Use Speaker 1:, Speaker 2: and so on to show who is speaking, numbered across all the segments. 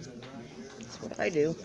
Speaker 1: That's what I do.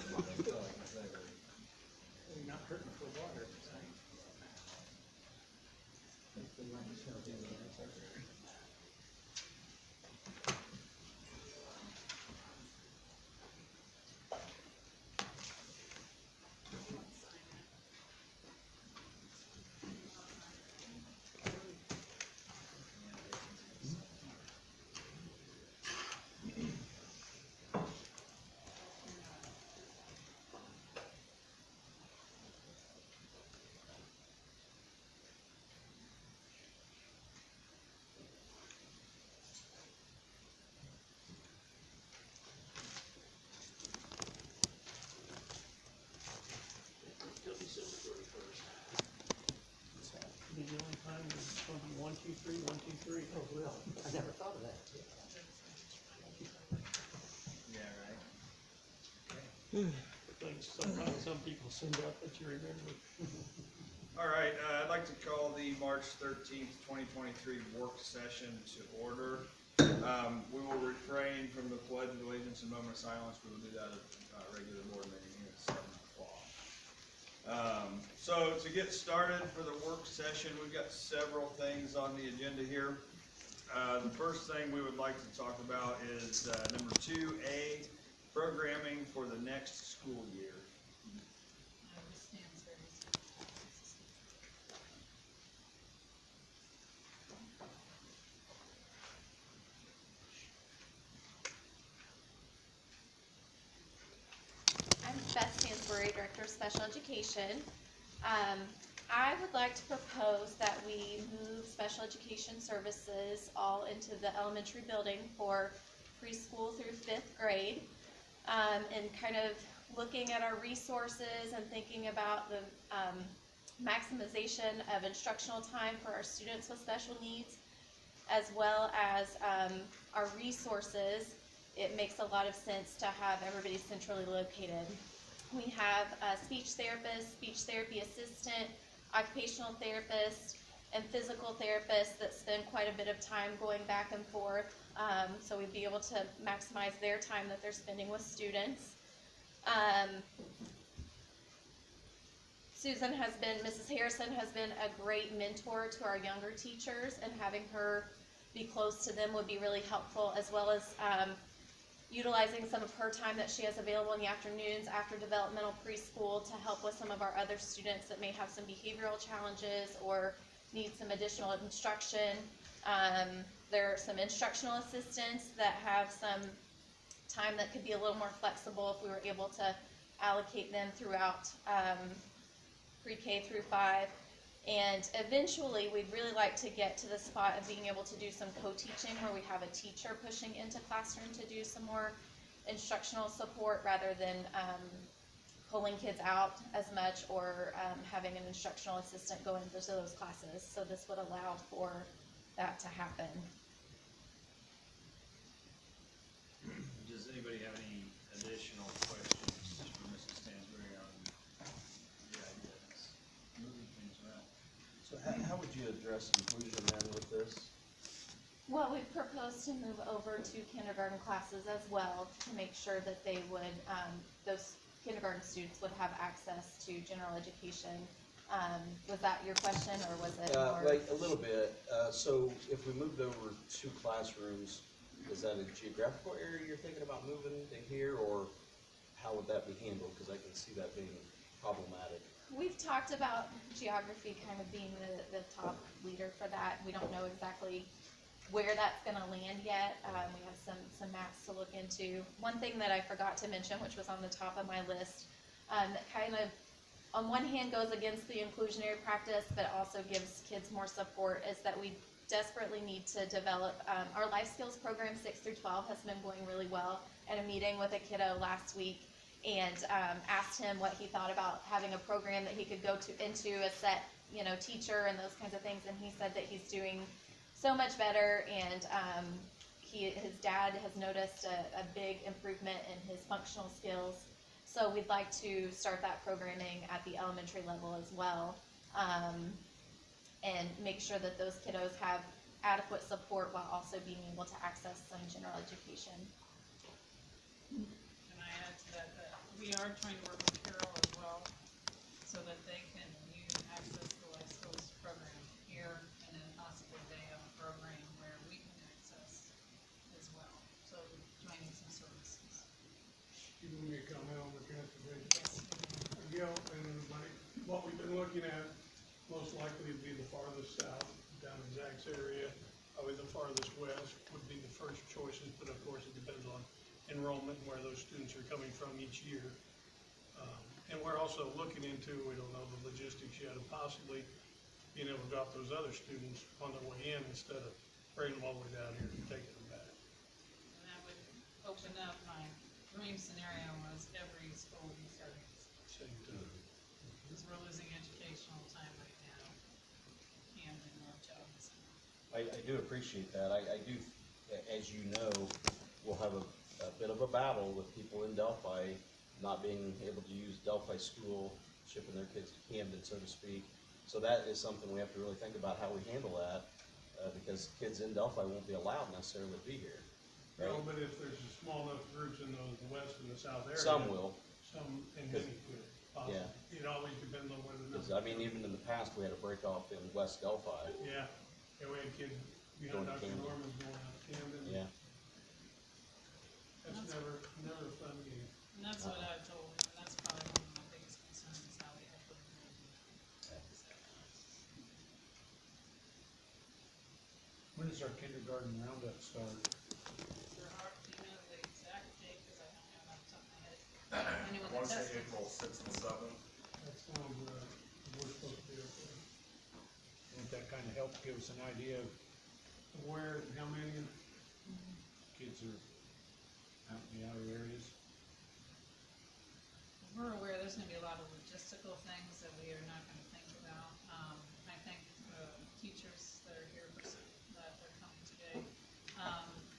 Speaker 2: Be the only time it's gonna be 1, 2, 3, 1, 2, 3.
Speaker 3: Oh, really? I never thought of that.
Speaker 4: Yeah, right.
Speaker 2: Things sometimes some people send out that you remember.
Speaker 4: All right, I'd like to call the March 13th, 2023 work session to order. We will refrain from the pledge of allegiance and moment of silence. We will do that at regular board meeting at 7 o'clock. So to get started for the work session, we've got several things on the agenda here. The first thing we would like to talk about is number 2A, programming for the next school year.
Speaker 5: I'm Beth Stansbury, Director of Special Education. I would like to propose that we move special education services all into the elementary building for preschool through 5th grade. And kind of looking at our resources and thinking about the maximization of instructional time for our students with special needs, as well as our resources, it makes a lot of sense to have everybody centrally located. We have a speech therapist, speech therapy assistant, occupational therapist, and physical therapists that spend quite a bit of time going back and forth. So we'd be able to maximize their time that they're spending with students. Mrs. Harrison has been a great mentor to our younger teachers, and having her be close to them would be really helpful, as well as utilizing some of her time that she has available in the afternoons after developmental preschool to help with some of our other students that may have some behavioral challenges or need some additional instruction. There are some instructional assistants that have some time that could be a little more flexible if we were able to allocate them throughout pre-K through 5. And eventually, we'd really like to get to the spot of being able to do some co-teaching where we have a teacher pushing into classroom to do some more instructional support rather than pulling kids out as much or having an instructional assistant go into those classes. So this would allow for that to happen.
Speaker 4: Does anybody have any additional questions for Mrs. Stansbury on the idea of moving things around?
Speaker 6: So how would you address inclusion then with this?
Speaker 5: Well, we've proposed to move over to kindergarten classes as well to make sure that they would, those kindergarten students would have access to general education. Was that your question, or was it more?
Speaker 6: Like a little bit. So if we moved over 2 classrooms, is that a geographical area you're thinking about moving to here, or how would that be handled? Because I can see that being problematic.
Speaker 5: We've talked about geography kind of being the top leader for that. We don't know exactly where that's going to land yet. We have some maps to look into. One thing that I forgot to mention, which was on the top of my list, that kind of on one hand goes against the inclusionary practice but also gives kids more support, is that we desperately need to develop our life skills program. 6 through 12 has been going really well. At a meeting with a kiddo last week, and asked him what he thought about having a program that he could go into a set, teacher and those kinds of things, and he said that he's doing so much better, and his dad has noticed a big improvement in his functional skills. So we'd like to start that programming at the elementary level as well, and make sure that those kiddos have adequate support while also being able to access some general education.
Speaker 1: we are trying to work with Carroll as well, so that they can access the life skills program here, and then possibly they have a program where we can access as well, so joining some services.
Speaker 7: You want me to comment on the transportation?
Speaker 1: Yes.
Speaker 7: Gail and everybody, what we've been looking at, most likely would be the farthest south, down in Zach's area. Probably the farthest west would be the first choices, but of course it depends on enrollment and where those students are coming from each year. And we're also looking into, we don't know the logistics yet, of possibly being able to drop those other students on their way in instead of bringing them all the way down here and taking them back.
Speaker 1: And that would open up, my dream scenario was every school would be starting,
Speaker 7: Same time.
Speaker 1: because we're losing educational time right now. Camden, North Jones.
Speaker 6: I do appreciate that. I do, as you know, we'll have a bit of a battle with people in Delphi not being able to use Delphi school, shipping their kids to Camden, so to speak. So that is something we have to really think about how we handle that, because kids in Delphi won't be allowed necessarily to be here. Right?
Speaker 7: No, but if there's a small enough groups in the west and the south area.
Speaker 6: Some will,
Speaker 7: Some, and many could, possibly.
Speaker 6: Yeah.
Speaker 7: It always depends on where the
Speaker 6: because
Speaker 7: number.
Speaker 6: I mean, even in the past, we had a break off in West Delphi.
Speaker 7: Yeah, yeah, we had kids, you know,
Speaker 6: Going to
Speaker 7: Dr.
Speaker 6: Camden.
Speaker 7: Norman's going out to Camden.
Speaker 6: Yeah.
Speaker 7: That's never a fun game.
Speaker 1: And that's what I told him, and that's probably one of my biggest concerns, is how we have to.
Speaker 8: When does our kindergarten roundup start?
Speaker 1: For our, do you know the exact date, because I don't have it off the top of my head. I knew when the
Speaker 9: I wanna say
Speaker 1: test was.
Speaker 9: April sixth and seventh.
Speaker 7: That sounds, we're supposed to be okay.
Speaker 8: Won't that kind of help give us an idea of
Speaker 7: Where, and how many,
Speaker 8: kids are out in the outer areas?
Speaker 1: We're aware there's gonna be a lot of logistical things that we are not gonna think about. I think teachers that are here that are coming today,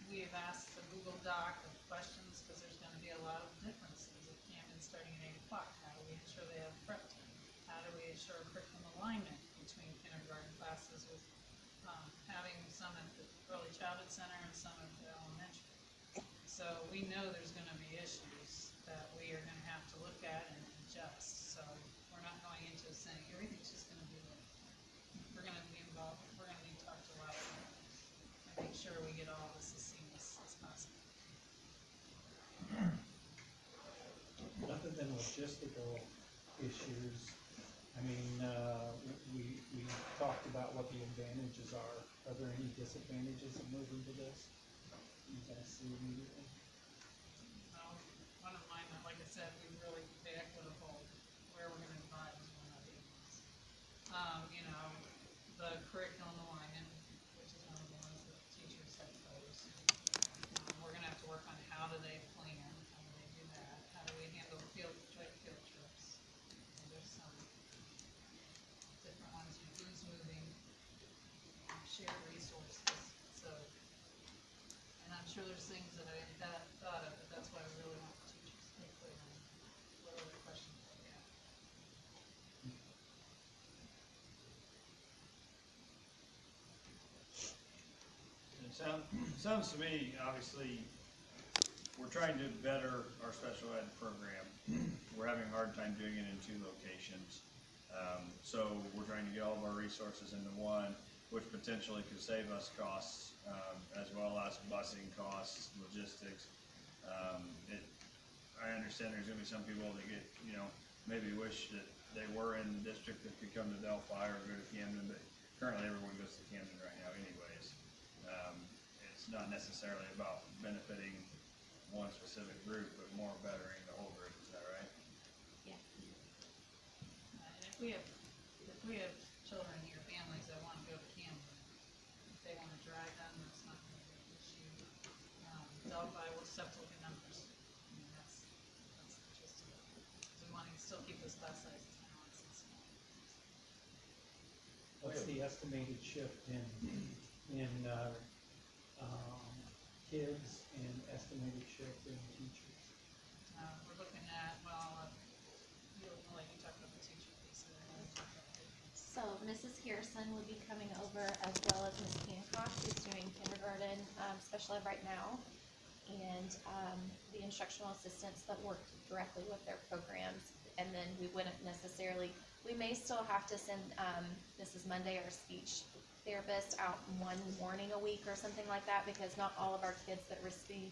Speaker 1: we have asked the Google Doc of questions, because there's gonna be a lot of differences. If Camden's starting at 8 o'clock, how do we ensure they have prep time? How do we ensure curriculum alignment between kindergarten classes with, having some at the early childhood center and some at the elementary? So we know there's gonna be issues that we are gonna have to look at and adjust, so we're not going into saying everything's just gonna be like, we're gonna be involved, we're gonna need to talk to a lot of people and make sure we get all this as seamless as possible.
Speaker 2: Other than logistical issues, I mean, we talked about what the advantages are. Are there any disadvantages of moving to this? You guys see immediately?
Speaker 1: One of mine, like I said, we really, the equitable, where we're gonna divide is one of the ones. You know, the curriculum alignment, which is one of the ones that teachers have posed. We're gonna have to work on how do they plan, how do they do that, how do we handle joint field trips. And there's some different ones, who's moving, shared resources, so. And I'm sure there's things that I haven't thought of, but that's why I really want the teachers to be clear on what other questions they have.
Speaker 4: It sounds to me, obviously, we're trying to better our special ed program. We're having a hard time doing it in 2 locations. So we're trying to get all of our resources into one, which potentially could save us costs, as well as busing costs, logistics. I understand there's gonna be some people that get, maybe wish that they were in the district that could come to Delphi or go to Camden, but currently everyone goes to Camden right now anyways. It's not necessarily about benefiting one specific group, but more bettering the whole group, is that right?
Speaker 5: Yeah.
Speaker 1: And if we have children in your families that wanna go to Camden, if they wanna drive them, that's not gonna be an issue. Delphi will just have to look at numbers. I mean, that's just, we wanna still keep those class sizes balanced and small.
Speaker 2: What's the estimated shift in kids and estimated shift in teachers?
Speaker 1: We're looking at, well, we'll let you talk about the teacher piece of it.
Speaker 5: So Mrs. Harrison would be coming over, as well as Ms. Hancock, who's doing kindergarten, special ed right now. and the instructional assistants that work directly with their programs. And then we wouldn't necessarily, we may still have to send Mrs. Monday, our speech therapist, out one morning a week or something like that, because not all of our kids that receive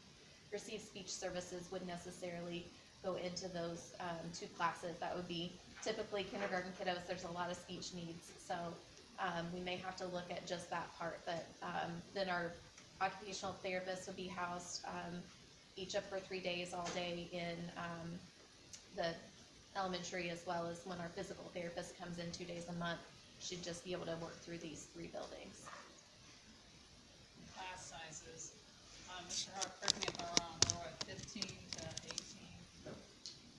Speaker 5: speech services would necessarily go into those two classes. That would be typically kindergarten kiddos. There's a lot of speech needs, so we may have to look at just that part. But then our occupational therapists would be housed each up for 3 days, all day in the elementary, as well as when our physical therapist comes in 2 days a month, she'd just be able to work through these 3 buildings.
Speaker 1: Class sizes, Mr. Hart, correct me if I'm wrong, we're at 15 to 18?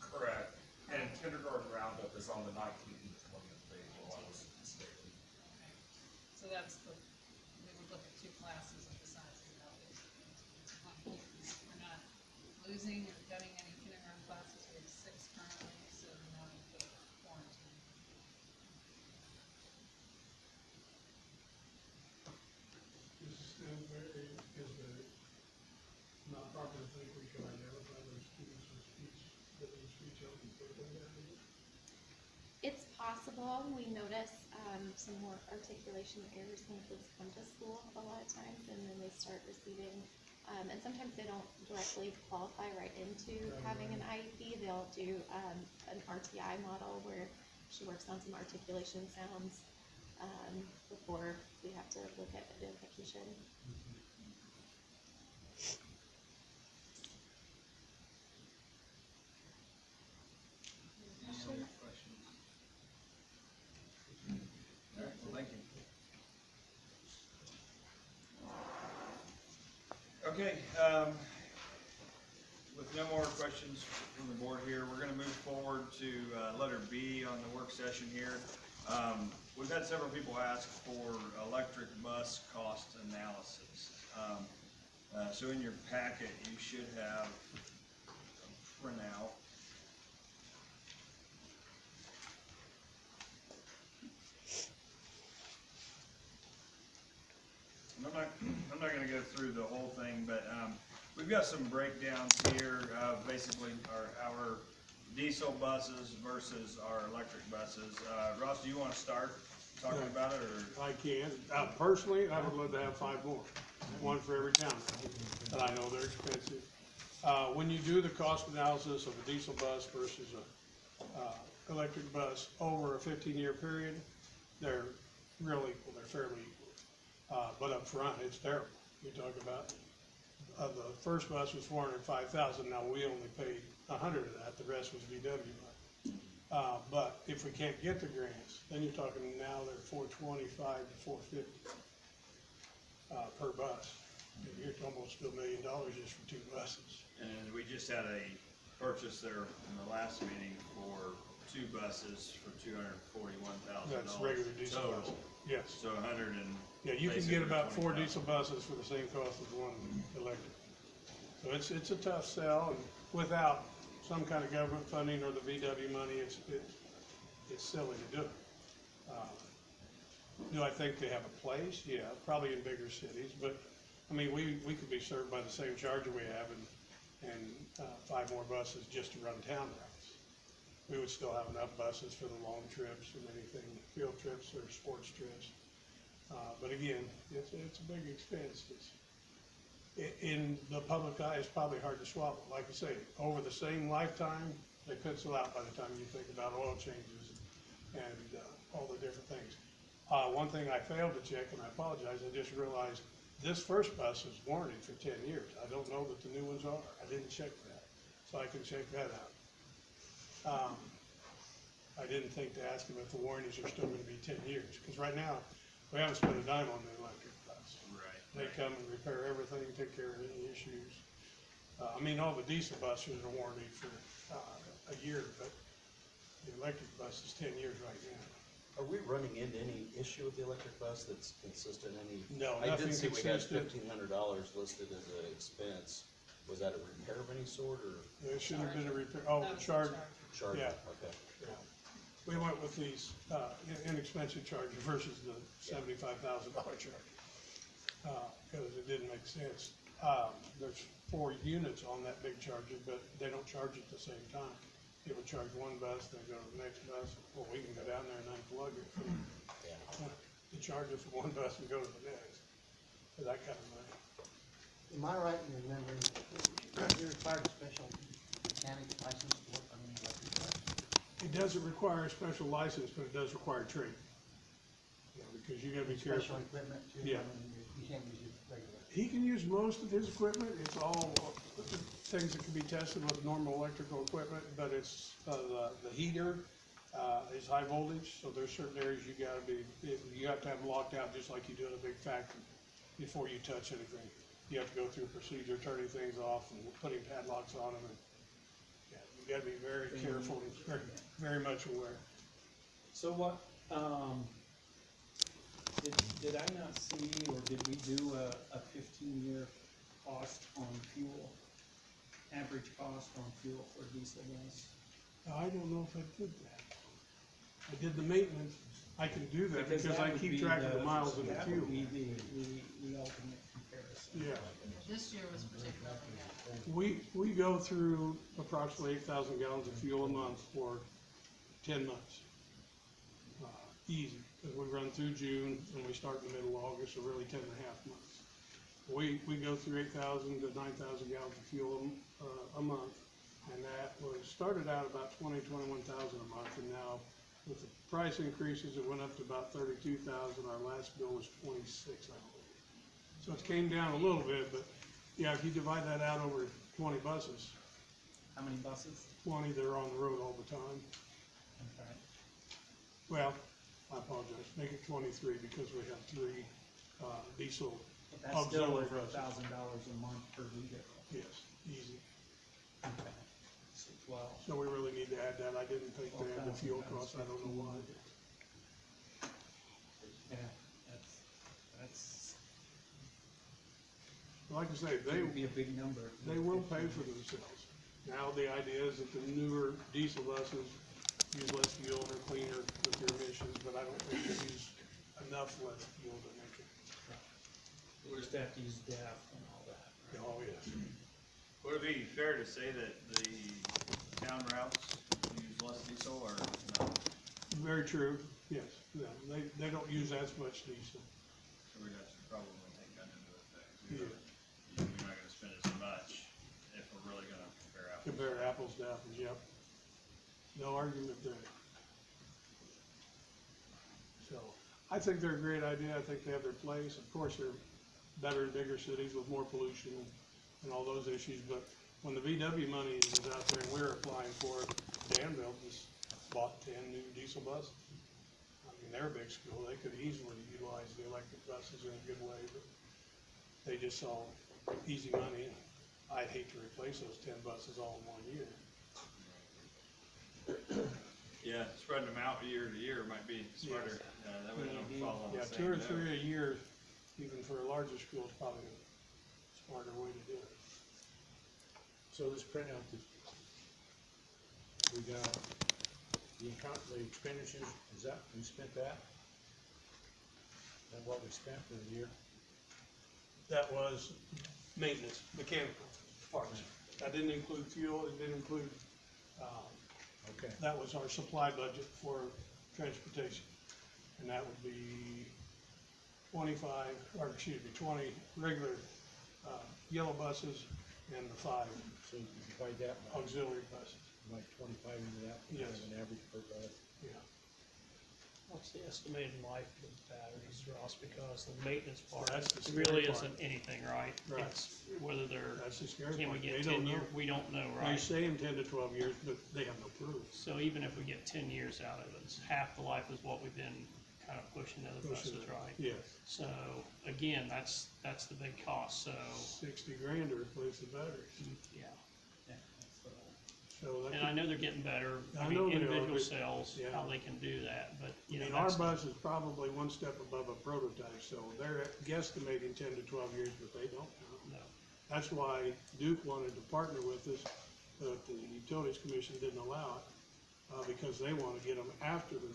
Speaker 9: Correct. And kindergarten roundup is on the 19th and 20th page, while I was mistaken.
Speaker 1: Okay. So that's the, we would look at 2 classes of the size of the building. We're not losing or cutting any kindergarten classes, we have 6 currently, so now we put quarantine.
Speaker 7: This is still very, is the, not proper to think we can identify those students with speech, that those speech help and put them down here.
Speaker 5: It's possible. We notice some more articulation errors when kids come to school a lot of times, and then they start receiving, and sometimes they don't directly qualify right into having an IEP. They'll do an RTI model where she works on some articulation sounds before we have to look at identification.
Speaker 4: Any questions? All right, well, thank you. Okay, with no more questions from the board here, we're gonna move forward to, letter B on the work session here. We've had several people ask for electric bus cost analysis. So in your packet, you should have a printout. And I'm not gonna go through the whole thing, but, we've got some breakdowns here of basically our diesel buses versus our electric buses. Ross, do you wanna start talking about it, or?
Speaker 7: I can. Personally, I would love to have 5 more, 1 for every town, but I know they're expensive. When you do the cost analysis of a diesel bus versus a electric bus over a 15-year period, they're real equal, they're fairly equal. But up front, it's terrible. You talk about, the first bus was $405,000, now we only paid 100 of that, the rest was VW money. But if we can't get the grants, then you're talking now they're $425 to $450 per bus. You're almost $1 million just for 2 buses.
Speaker 4: And we just had a purchase there in the last meeting for 2 buses for $241,000.
Speaker 7: That's regular diesel
Speaker 4: total.
Speaker 7: buses. Yes.
Speaker 4: So 100 and.
Speaker 7: Yeah, you can get about 4
Speaker 4: basically
Speaker 7: diesel buses for the same cost as 1 electric. So it's a tough sell, and without some kind of government funding or the VW money, it's silly to do it. Do I think they have a place? Yeah, probably in bigger cities, but, I mean, we could be served by the same charger we have and 5 more buses just to run town routes. We would still have enough buses for the long trips and anything, field trips or sports trips. But again, it's a big expense. In the public eye, it's probably hard to swallow. Like I say, over the same lifetime, they pencil out by the time you think about oil changes and all the different things. One thing I failed to check, and I apologize, I just realized this first bus is warranted for 10 years. I don't know that the new ones are. I didn't check that, so I can check that out. I didn't think to ask them if the warranties are still gonna be 10 years, because right now, we haven't spent a dime on the electric bus.
Speaker 4: Right.
Speaker 7: They come and repair everything, take care of any issues. I mean, all the diesel buses are warranted for a year, but the electric bus is 10 years right now.
Speaker 6: Are we running into any issue with the electric bus that's consistent, any?
Speaker 7: No,
Speaker 6: I
Speaker 7: nothing
Speaker 6: did see we had
Speaker 7: consistent.
Speaker 6: $1,500 listed as an expense. Was that a repair of any sort, or
Speaker 7: There shouldn't have been a repair, oh,
Speaker 1: That
Speaker 7: the
Speaker 1: was
Speaker 7: charge,
Speaker 6: charge?
Speaker 7: Yeah.
Speaker 6: Okay.
Speaker 7: yeah. We went with these inexpensive charger versus the $75,000 charger, because it didn't make sense. There's 4 units on that big charger, but they don't charge at the same time. It would charge one bus, then go to the next bus. Well, we can go down there and unplug it from the charger from one bus and go to the next, for that kind of money.
Speaker 3: Am I right in remembering, you required a special mechanic license to work on an electric bus?
Speaker 7: It doesn't require a special license, but it does require training. Because you gotta be careful.
Speaker 3: Special equipment too?
Speaker 7: Yeah.
Speaker 3: I mean, you can't use it regular.
Speaker 7: He can use most of his equipment, it's all things that can be tested with normal electrical equipment, but it's, the heater, is high voltage, so there's certain areas you gotta be, you have to have locked out just like you do in a big factory before you touch anything. You have to go through a procedure, turning things off and putting padlocks on them, and, yeah, you gotta be very careful and very much aware.
Speaker 2: So what, did I not see, or did we do a 15-year cost on fuel? Average cost on fuel for diesel bus?
Speaker 7: I don't know if I did that. I did the maintenance, I can do that because
Speaker 2: that
Speaker 7: I
Speaker 2: would
Speaker 7: keep
Speaker 2: be
Speaker 7: track of the miles and the
Speaker 2: that
Speaker 7: fuel.
Speaker 2: would be the ultimate comparison.
Speaker 7: Yeah,
Speaker 1: This year was particularly bad.
Speaker 7: we go through approximately 8,000 gallons of fuel a month for 10 months. Easy, because we run through June and we start in the middle of August, so really 10 and a half months. We go through 8,000 to 9,000 gallons of fuel a month, and that was, started out about 21,000 a month, and now with the price increases, it went up to about 32,000. Our last bill was 26, I believe. So it came down a little bit, but yeah, if you divide that out over 20 buses,
Speaker 2: How many buses?
Speaker 7: 20 that are on the road all the time.
Speaker 2: Okay.
Speaker 7: Well, I apologize, make it 23 because we have 3 diesel,
Speaker 2: But that's still
Speaker 7: Auxiliary
Speaker 2: over
Speaker 7: buses.
Speaker 2: $1,000 a month per vehicle.
Speaker 7: yes, easy.
Speaker 2: Okay. So 12.
Speaker 7: So we really need to add that. I didn't think they had the fuel costs, I don't know why.
Speaker 2: Yeah, that's,
Speaker 7: Like I say,
Speaker 2: that would be a big number.
Speaker 7: they will pay for themselves. Now, the idea is that the newer diesel buses use less fuel, they're cleaner with their emissions, but I don't think they use enough less fuel to make it.
Speaker 2: We just have to use DEF and all that.
Speaker 7: Oh, yes.
Speaker 4: Would it be fair to say that the town routes use less diesel or no?
Speaker 7: Very true, yes. No, they don't use as much diesel.
Speaker 4: So we'd have to probably take that into effect.
Speaker 7: Yeah.
Speaker 4: We're not gonna spend as much if we're really gonna compare apples.
Speaker 7: Compare apples to apples, yep. No argument there. So, I think they're a great idea, I think they have their place, of course, they're better in bigger cities with more pollution and all those issues, but when the VW money is out there and we're applying for it, Danville just bought 10 new diesel buses. I mean, they're a big school, they could easily utilize the electric buses in a good way, but they just saw easy money. I'd hate to replace those 10 buses all in 1 year.
Speaker 4: Yeah, spreading them out year to year might be smarter, that way they don't fall on
Speaker 7: Yeah,
Speaker 4: the
Speaker 7: 2
Speaker 4: same
Speaker 7: or
Speaker 4: note.
Speaker 7: 3 a year, even for a larger school, is probably a smarter way to do it.
Speaker 8: So this printout that we got, the expenditures, is that, we spent that? And what we spent for the year?
Speaker 7: That was maintenance, mechanical parts. That didn't include fuel, it didn't include,
Speaker 8: Okay,
Speaker 7: that was our supply budget for transportation. And that would be 20 regular, yellow buses and the 5
Speaker 8: so you divide that by,
Speaker 7: auxiliary buses.
Speaker 8: like 25 into that, we have
Speaker 7: Yes.
Speaker 8: an average per bus.
Speaker 7: Yeah.
Speaker 10: What's the estimated life of the batteries, Ross, because the maintenance part
Speaker 7: That's the scary
Speaker 10: really
Speaker 7: part.
Speaker 10: isn't anything, right?
Speaker 7: Right.
Speaker 10: It's whether they're,
Speaker 7: That's the scary
Speaker 10: can we
Speaker 7: part.
Speaker 10: get
Speaker 7: They
Speaker 10: 10
Speaker 7: don't know.
Speaker 10: years, we don't know,
Speaker 7: They
Speaker 10: right?
Speaker 7: say in 10 to 12 years, but they have no proof.
Speaker 10: So even if we get 10 years out of it, it's half the life is what we've been kind of pushing the other buses, right?
Speaker 7: Yes,
Speaker 10: So, again, that's the big cost, so,
Speaker 7: 60 grand to replace the batteries.
Speaker 10: yeah.
Speaker 2: Yeah, that's the whole.
Speaker 7: So that
Speaker 10: And I know they're getting better,
Speaker 7: I
Speaker 10: I
Speaker 7: know
Speaker 10: mean,
Speaker 7: they are,
Speaker 10: individual
Speaker 7: but-
Speaker 10: cells,
Speaker 7: yeah.
Speaker 10: how they can do that, but,
Speaker 7: I
Speaker 10: you know,
Speaker 7: mean, our
Speaker 10: that's,
Speaker 7: bus is probably one step above a prototype, so they're guesstimating 10 to 12 years, but they don't know.
Speaker 10: no.
Speaker 7: That's why Duke wanted to partner with us, but the Utilities Commission didn't allow it, because they want to get them after the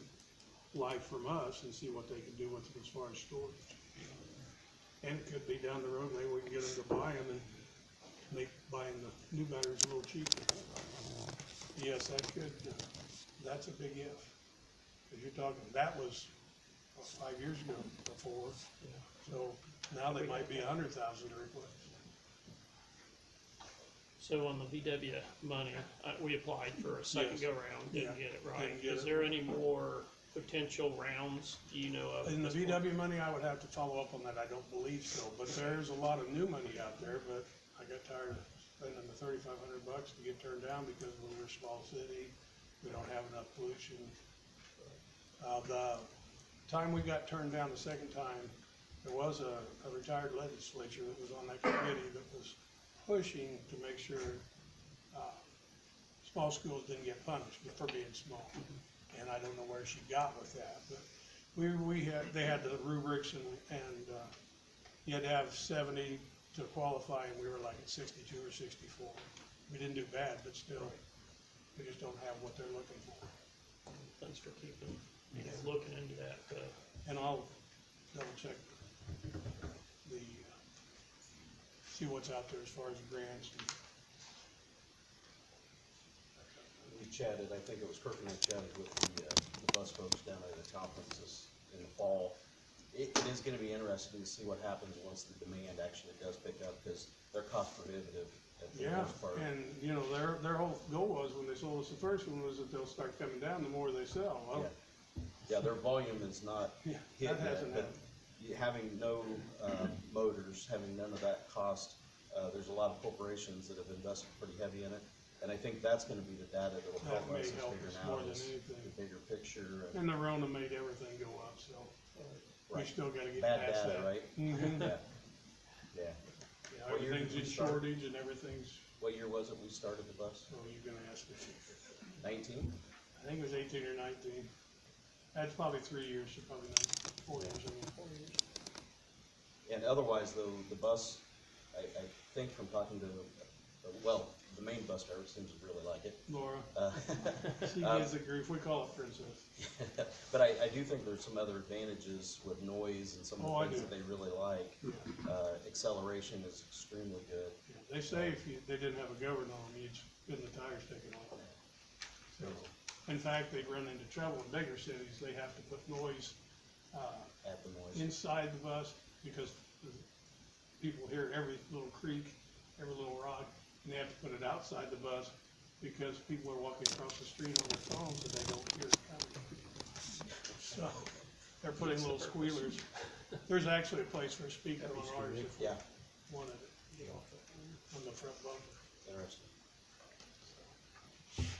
Speaker 7: life from us and see what they can do with them as far as storage. And it could be down the road, maybe we can get them to buy them and make buying the new batteries a little cheaper. Yes, that could, that's a big if. Cause you're talking, that was, what, 5 years ago before. So now they might be 100,000 to replace.
Speaker 10: So on the VW money, we applied for a second
Speaker 7: Yes.
Speaker 10: go-round, didn't
Speaker 7: Yeah,
Speaker 10: get it right.
Speaker 7: didn't get
Speaker 10: Is
Speaker 7: it.
Speaker 10: there any more potential rounds, do you know of?
Speaker 7: In the
Speaker 10: at this point?
Speaker 7: VW money, I would have to follow up on that, I don't believe so, but there's a lot of new money out there, but I got tired of spending the $3,500 to get turned down because we're a small city, we don't have enough pollution. The time we got turned down the second time, there was a retired legislature that was on that committee that was pushing to make sure, small schools didn't get punished for being small. And I don't know where she got with that, but they had the rubrics and you had to have 70 to qualify, and we were like at 62 or 64. We didn't do bad, but still, we just don't have what they're looking for.
Speaker 10: Thanks for keeping, looking into that,
Speaker 7: And I'll double check see what's out there as far as grants.
Speaker 6: We chatted, I think it was Kirk and I chatted with the bus folks down at the conference in the fall. It is gonna be interesting to see what happens once the demand actually does pick up, because they're cost prohibitive at the
Speaker 7: Yeah,
Speaker 6: most part.
Speaker 7: and you know, their whole goal was, when they sold us the first one, was that they'll start coming down the more they sell. Well,
Speaker 6: Yeah, their volume is not
Speaker 7: yeah,
Speaker 6: hit
Speaker 7: that
Speaker 6: yet,
Speaker 7: hasn't
Speaker 6: but
Speaker 7: happened.
Speaker 6: having no motors, having none of that cost, there's a lot of corporations that have invested pretty heavy in it. And I think that's gonna be the data that will
Speaker 7: That
Speaker 6: help
Speaker 7: may
Speaker 6: us is
Speaker 7: help
Speaker 6: figuring
Speaker 7: us more
Speaker 6: out
Speaker 7: than
Speaker 6: is
Speaker 7: anything.
Speaker 6: the bigger picture.
Speaker 7: And the Rona made everything go up, so we
Speaker 6: Right.
Speaker 7: still gotta get
Speaker 6: Bad
Speaker 7: past
Speaker 6: data,
Speaker 7: that.
Speaker 6: right?
Speaker 7: Mhm.
Speaker 6: Yeah, yeah.
Speaker 7: Yeah,
Speaker 6: What year did
Speaker 7: everything's
Speaker 6: we
Speaker 7: in
Speaker 6: start?
Speaker 7: shortage and everything's,
Speaker 6: What year was it we started the bus?
Speaker 7: so you're gonna ask me.
Speaker 6: 19?
Speaker 7: I think it was 18 or 19. That's probably 3 years, so probably 4 years, I mean. 4 years.
Speaker 6: And otherwise, though, the bus, I think from talking to, well, the main bus driver seems to really like it.
Speaker 7: Laura,
Speaker 6: Uh,
Speaker 7: she gives the grief, we call it Princess.
Speaker 6: But I do think there's some other advantages with noise and some
Speaker 7: Oh,
Speaker 6: of
Speaker 7: I
Speaker 6: the things
Speaker 7: do.
Speaker 6: that they really like. Acceleration is extremely good.
Speaker 7: Yeah, they say if they didn't have a governor on them, you'd spin the tires taken off.
Speaker 6: So,
Speaker 7: In fact, they run into trouble in bigger cities, they have to put noise,
Speaker 6: add the noise.
Speaker 7: inside the bus, because people hear every little creak, every little rock, and they have to put it outside the bus, because people are walking across the street on their phones and they don't hear it coming. So, they're putting little squealers. There's actually a place for a speaker on ours if we
Speaker 6: Yeah,
Speaker 7: wanted it, on the front bumper.
Speaker 6: interesting.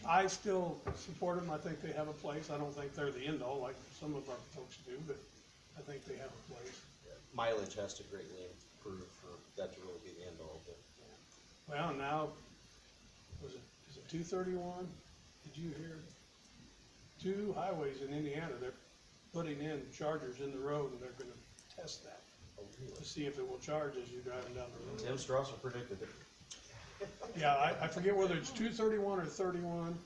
Speaker 7: I still support them, I think they have a place, I don't think they're the end all like some of our folks do, but I think they have a place.
Speaker 6: Mileage has to greatly improve for that to really be the end all, but
Speaker 7: Well, now, is it 231? Did you hear? 2 highways in Indiana, they're putting in chargers in the road, and they're gonna test that to see if it will charge as you're driving down the road.
Speaker 6: Tim Strasser predicted it.
Speaker 7: Yeah, I forget whether it's 231 or 31,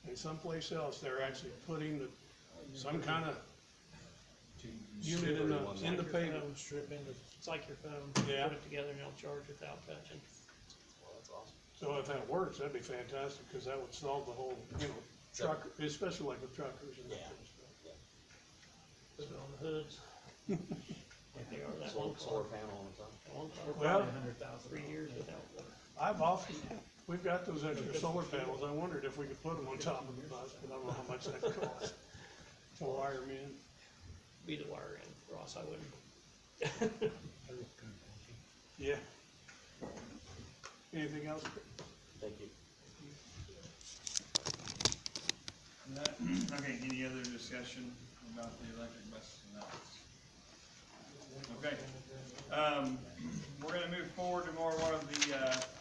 Speaker 7: and someplace else, they're actually putting some kind of unit in the
Speaker 10: your
Speaker 7: pavement.
Speaker 10: phone strip into, it's like your phone,
Speaker 7: Yeah.
Speaker 10: put it together and it'll charge without touching.
Speaker 6: Well, that's awesome.
Speaker 7: So if that works, that'd be fantastic, because that would solve the whole, truck, especially like with truckers and that
Speaker 6: Yeah.
Speaker 7: kind of stuff.
Speaker 10: Put it on the hoods. Like they are that one
Speaker 6: Solar
Speaker 10: car.
Speaker 6: panel on the top.
Speaker 10: That one car,
Speaker 7: Well,
Speaker 10: 3 years without water.
Speaker 7: we've got those extra solar panels, I wondered if we could put them on top of the bus, but I don't know how much that costs to wire them in.
Speaker 10: Be the wire in, Ross, I wouldn't.
Speaker 7: Yeah. Anything else?
Speaker 6: Thank you.
Speaker 4: Okay, any other discussion about the electric bus? No. Okay, we're gonna move forward to more one of the,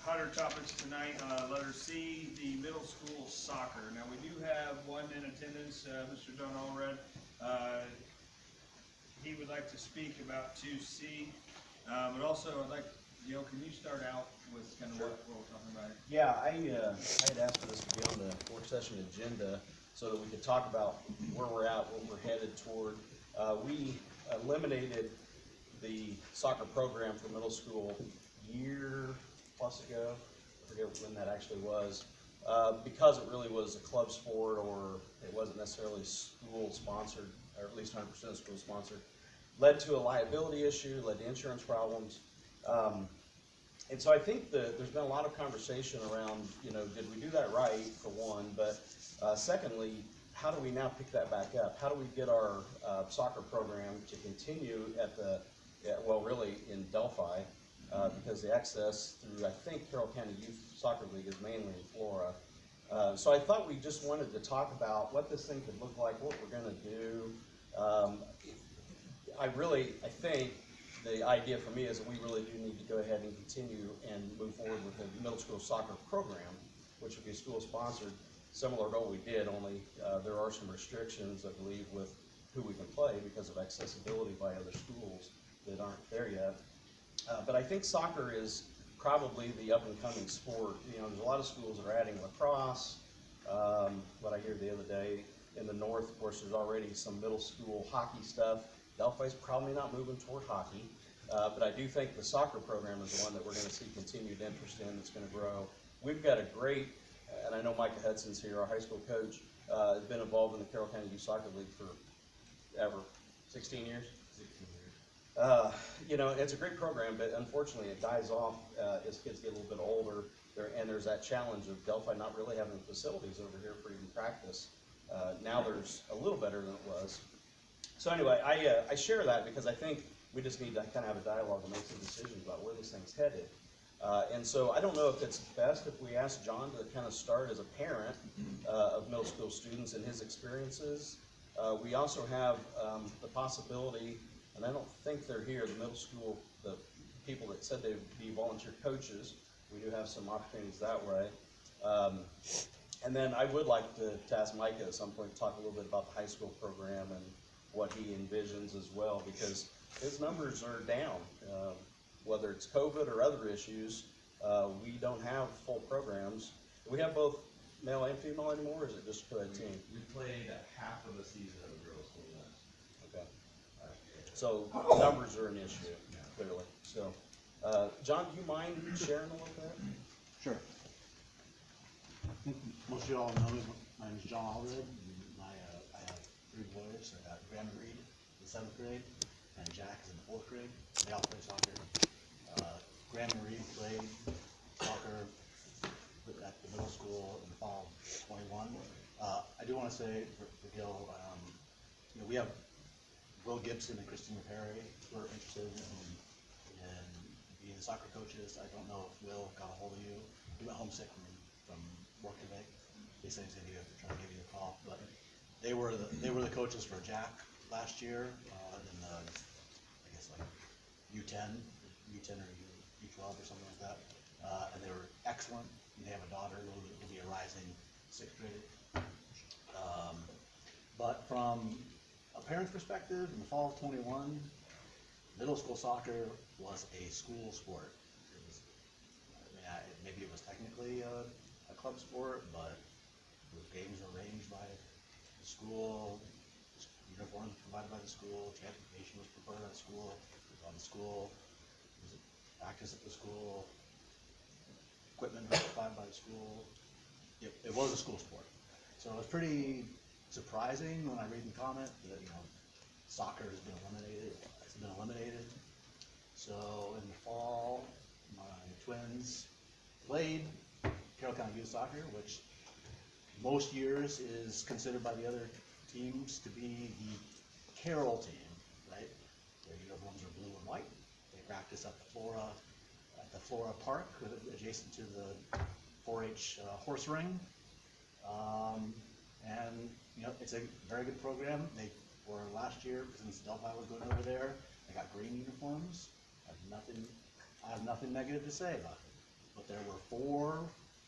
Speaker 4: hotter topics tonight, letter C, the middle school soccer. Now, we do have one in attendance, Mr. John Allred. He would like to speak about 2C, but also I'd like, Gail, can you start out with kind of what we're talking about here?
Speaker 6: Yeah, I had asked for this to be on the work session agenda so that we could talk about where we're at, what we're headed toward. We eliminated the soccer program for middle school year plus ago. I forget when that actually was. Because it really was a club sport, or it wasn't necessarily school sponsored, or at least 100% school sponsored, led to a liability issue, led to insurance problems. And so I think that there's been a lot of conversation around, you know, did we do that right, for one, but secondly, how do we now pick that back up? How do we get our soccer program to continue at well, really in Delphi, because the access through, I think, Carroll County Youth Soccer League is mainly in Flora. So I thought we just wanted to talk about what this thing could look like, what we're gonna do. I think the idea for me is that we really do need to go ahead and continue and move forward with the middle school soccer program, which would be school sponsored, similar to what we did, only there are some restrictions, I believe, with who we can play because of accessibility by other schools that aren't there yet. But I think soccer is probably the up and coming sport. You know, there's a lot of schools that are adding lacrosse. What I heard the other day in the north, of course, there's already some middle school hockey stuff. Delphi's probably not moving toward hockey, but I do think the soccer program is the one that we're going to see continued interest in. That's going to grow. We've got a great, and I know Micah Hudson's here, our high school coach, has been involved in the Carroll County Youth Soccer League for ever, 16 years. 16 years. You know, it's a great program, but unfortunately it dies off as kids get a little bit older. And there's that challenge of Delphi not really having facilities over here for even practice. Now there's a little better than it was. So anyway, I share that because I think we just need to kind of have a dialogue and make some decisions about where this thing's headed. And so I don't know if it's best if we ask John to kind of start as a parent of middle school students and his experiences. We also have the possibility, and I don't think they're here, the middle school, the people that said they'd be volunteer coaches. We do have some opportunities that way. And then I would like to ask Micah at some point to talk a little bit about the high school program and what he envisions as well, because his numbers are down. Whether it's COVID or other issues, we don't have full programs. Do we have both male and female anymore, or is it just co-ed team?
Speaker 11: We played half of the season of the girls' school once.
Speaker 6: Okay. So numbers are an issue, clearly. So, John, do you mind sharing a little bit?
Speaker 3: Sure. I think most of you all know me. My name is John Allred. I have 3 boys. I got Graham Reed in 7th grade, and Jack is in the 4th grade. They all play soccer. Graham Reed played soccer at the middle school in the fall of 21. I do want to say for Gil, you know, we have Will Gibson and Christina Perry who are interested in being the soccer coaches. I don't know if Will got a hold of you. He went homesick from work today. He said he's going to try to give you a call, but they were the coaches for Jack last year in the, I guess, like U10 or U12 or something like that, and they were excellent. And they have a daughter who will be a rising 6th grader. But from a parent's perspective, in the fall of 21, middle school soccer was a school sport. It was, maybe it was technically a club sport, but the games were arranged by the school, uniforms provided by the school, transportation was provided by the school, it was on the school, it was practice at the school, equipment was provided by the school. It was a school sport. So it was pretty surprising when I read the comment that, you know, soccer has been eliminated. It's been eliminated. So in the fall, my twins played Carroll County Youth Soccer, which most years is considered by the other teams to be the Carroll team, right? Their uniforms are blue and white. They practice at the Flora Park, adjacent to the 4-H horse ring. And you know, it's a very good program. They were last year, since Delphi was going over there, they got green uniforms. I have nothing negative to say about it. But there were 4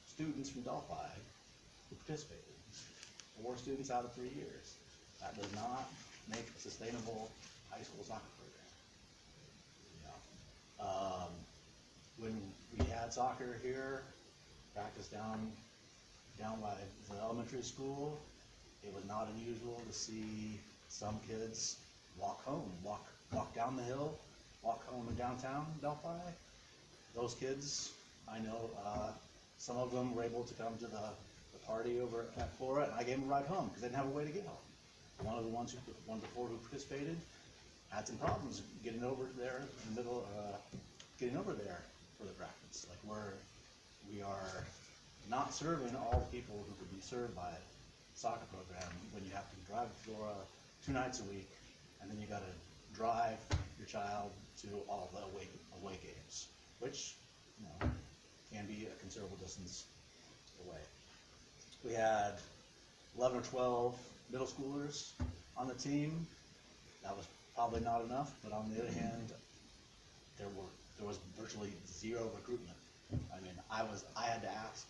Speaker 3: students from Delphi who participated. 4 students out of 3 years. That does not make a sustainable high school soccer program. When we had soccer here, practice down by the elementary school, it was not unusual to see some kids walk home, walk down the hill walk home in downtown Delphi. Those kids, I know, some of them were able to come to the party over at Flora, and I gave them a ride home because they didn't have a way to get home. One of the four who participated had some problems getting over there in the middle, getting over there for the practice. Like we are not serving all the people who could be served by a soccer program when you have to drive to Flora 2 nights a week, and then you gotta drive your child to all the away games, which, you know, can be a considerable distance away. We had 11 or 12 middle schoolers on the team. That was probably not enough, but on the other hand, there was virtually zero recruitment. I mean, I had to ask.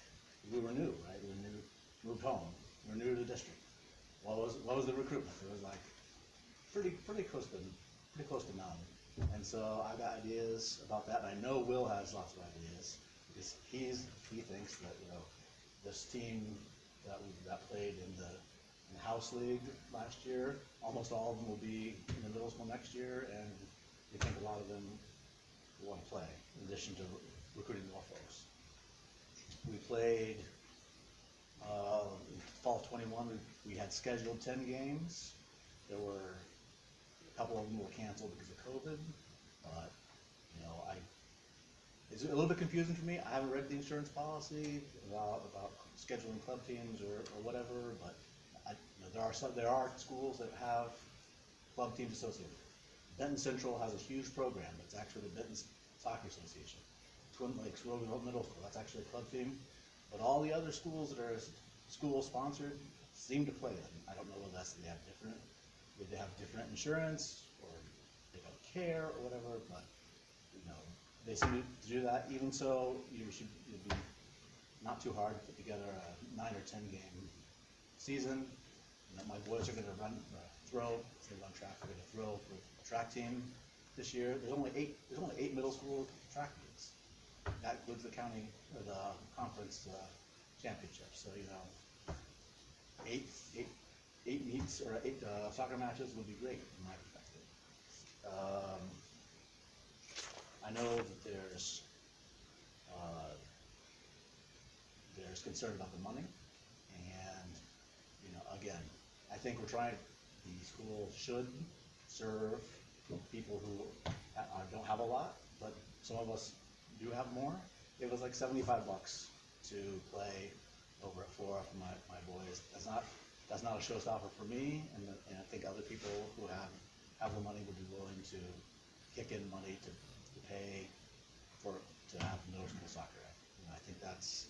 Speaker 3: We were new, right? We were new, moved home. We were new to the district. What was the recruitment? It was like pretty close to none. And so I got ideas about that, and I know Will has lots of ideas because he thinks that, you know, this team that played in the house league last year, almost all of them will be in the middle school next year, and we think a lot of them will want to play in addition to recruiting more folks. We played fall of 21. We had scheduled 10 games. There were a couple of them were canceled because of COVID, but you know, it's a little bit confusing for me. I haven't read the insurance policy about scheduling club teams or whatever, but you know, there are schools that have club teams associated. Benton Central has a huge program. It's actually the Benton Soccer Association. Twin Lakes Middle School, that's actually a club team. But all the other schools that are school sponsored seem to play them. I don't know whether they have different insurance or they don't care or whatever, but you know, they seem to do that. Even so, it'd be not too hard to put together a 9 or 10 game season. You know, my boys are going to throw. They run track. They're going to throw for a track team this year. There's only 8 middle school track teams. That includes the county or the conference championship. So you know, eight meets or 8 soccer matches would be great from my perspective. I know that there's concern about the money, and you know, again, I think the school should serve people who don't have a lot, but some of us do have more. It was like $75 to play over at Flora for my boys. That's not a showstopper for me, and I think other people who have the money would be willing to kick in money to pay to have middle school soccer. And I think that's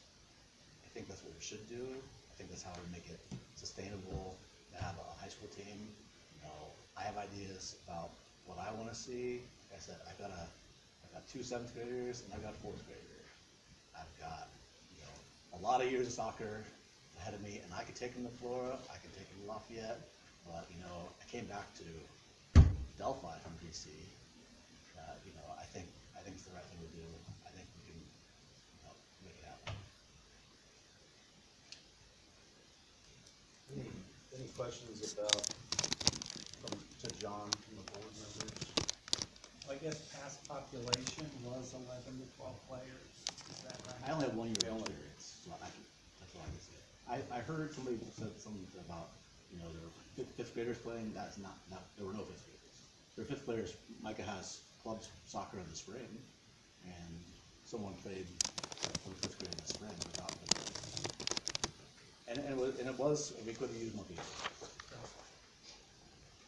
Speaker 3: what we should do. I think that's how we make it sustainable to have a high school team. You know, I have ideas about what I want to see. Like I said, I've got 2 7th graders and I've got a 4th grader. I've got, you know, a lot of years of soccer ahead of me, and I could take them to Flora, I could take them to Lafayette, but you know, I came back to Delphi from DC. You know, I think it's the right thing to do. I think we can, you know, make it happen.
Speaker 6: Any questions to John from the board members?
Speaker 2: I guess past population was 11 to 12 players. Is that right?
Speaker 3: I only have 1 year experience, so that's all I can say. I heard somebody said something about, you know, there were 5th graders playing. That's not there were no 5th graders. There are 5th graders. Micah has club soccer in the spring, and someone played for the 5th grade in the spring without 5th graders. And it was we could have used more people.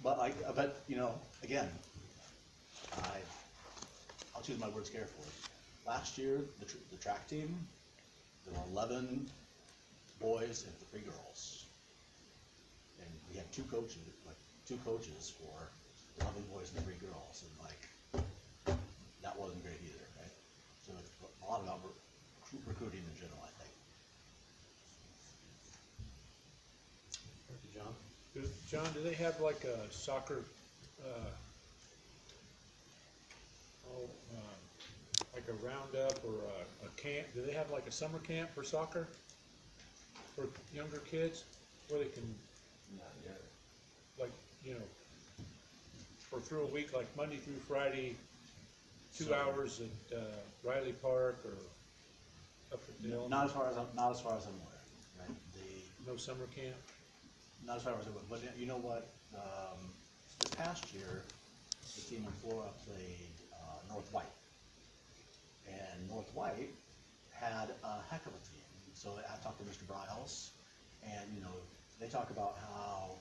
Speaker 3: But you know, again, I'll choose my words carefully. Last year, the track team, there were 11 boys and 3 girls, and we had 2 coaches for 11 boys and 3 girls, and like that wasn't great either, right? So it's a lot about recruiting in general, I think.
Speaker 8: Thank you, John. John, do they have like a soccer, like a roundup or a camp? Do they have like a summer camp for soccer for younger kids where they can,
Speaker 11: Not yet.
Speaker 8: like, you know, for through a week, like Monday through Friday, 2
Speaker 3: So-
Speaker 8: hours at Riley Park or up at the elementary?
Speaker 3: Not as far as I'm aware, right?
Speaker 8: No summer camp?
Speaker 3: Not as far as I'm aware, but you know what, this past year, the team in Flora played, North White. And North White had a heck of a team. So I talked to Mr. Bryles, and, you know, they talk about how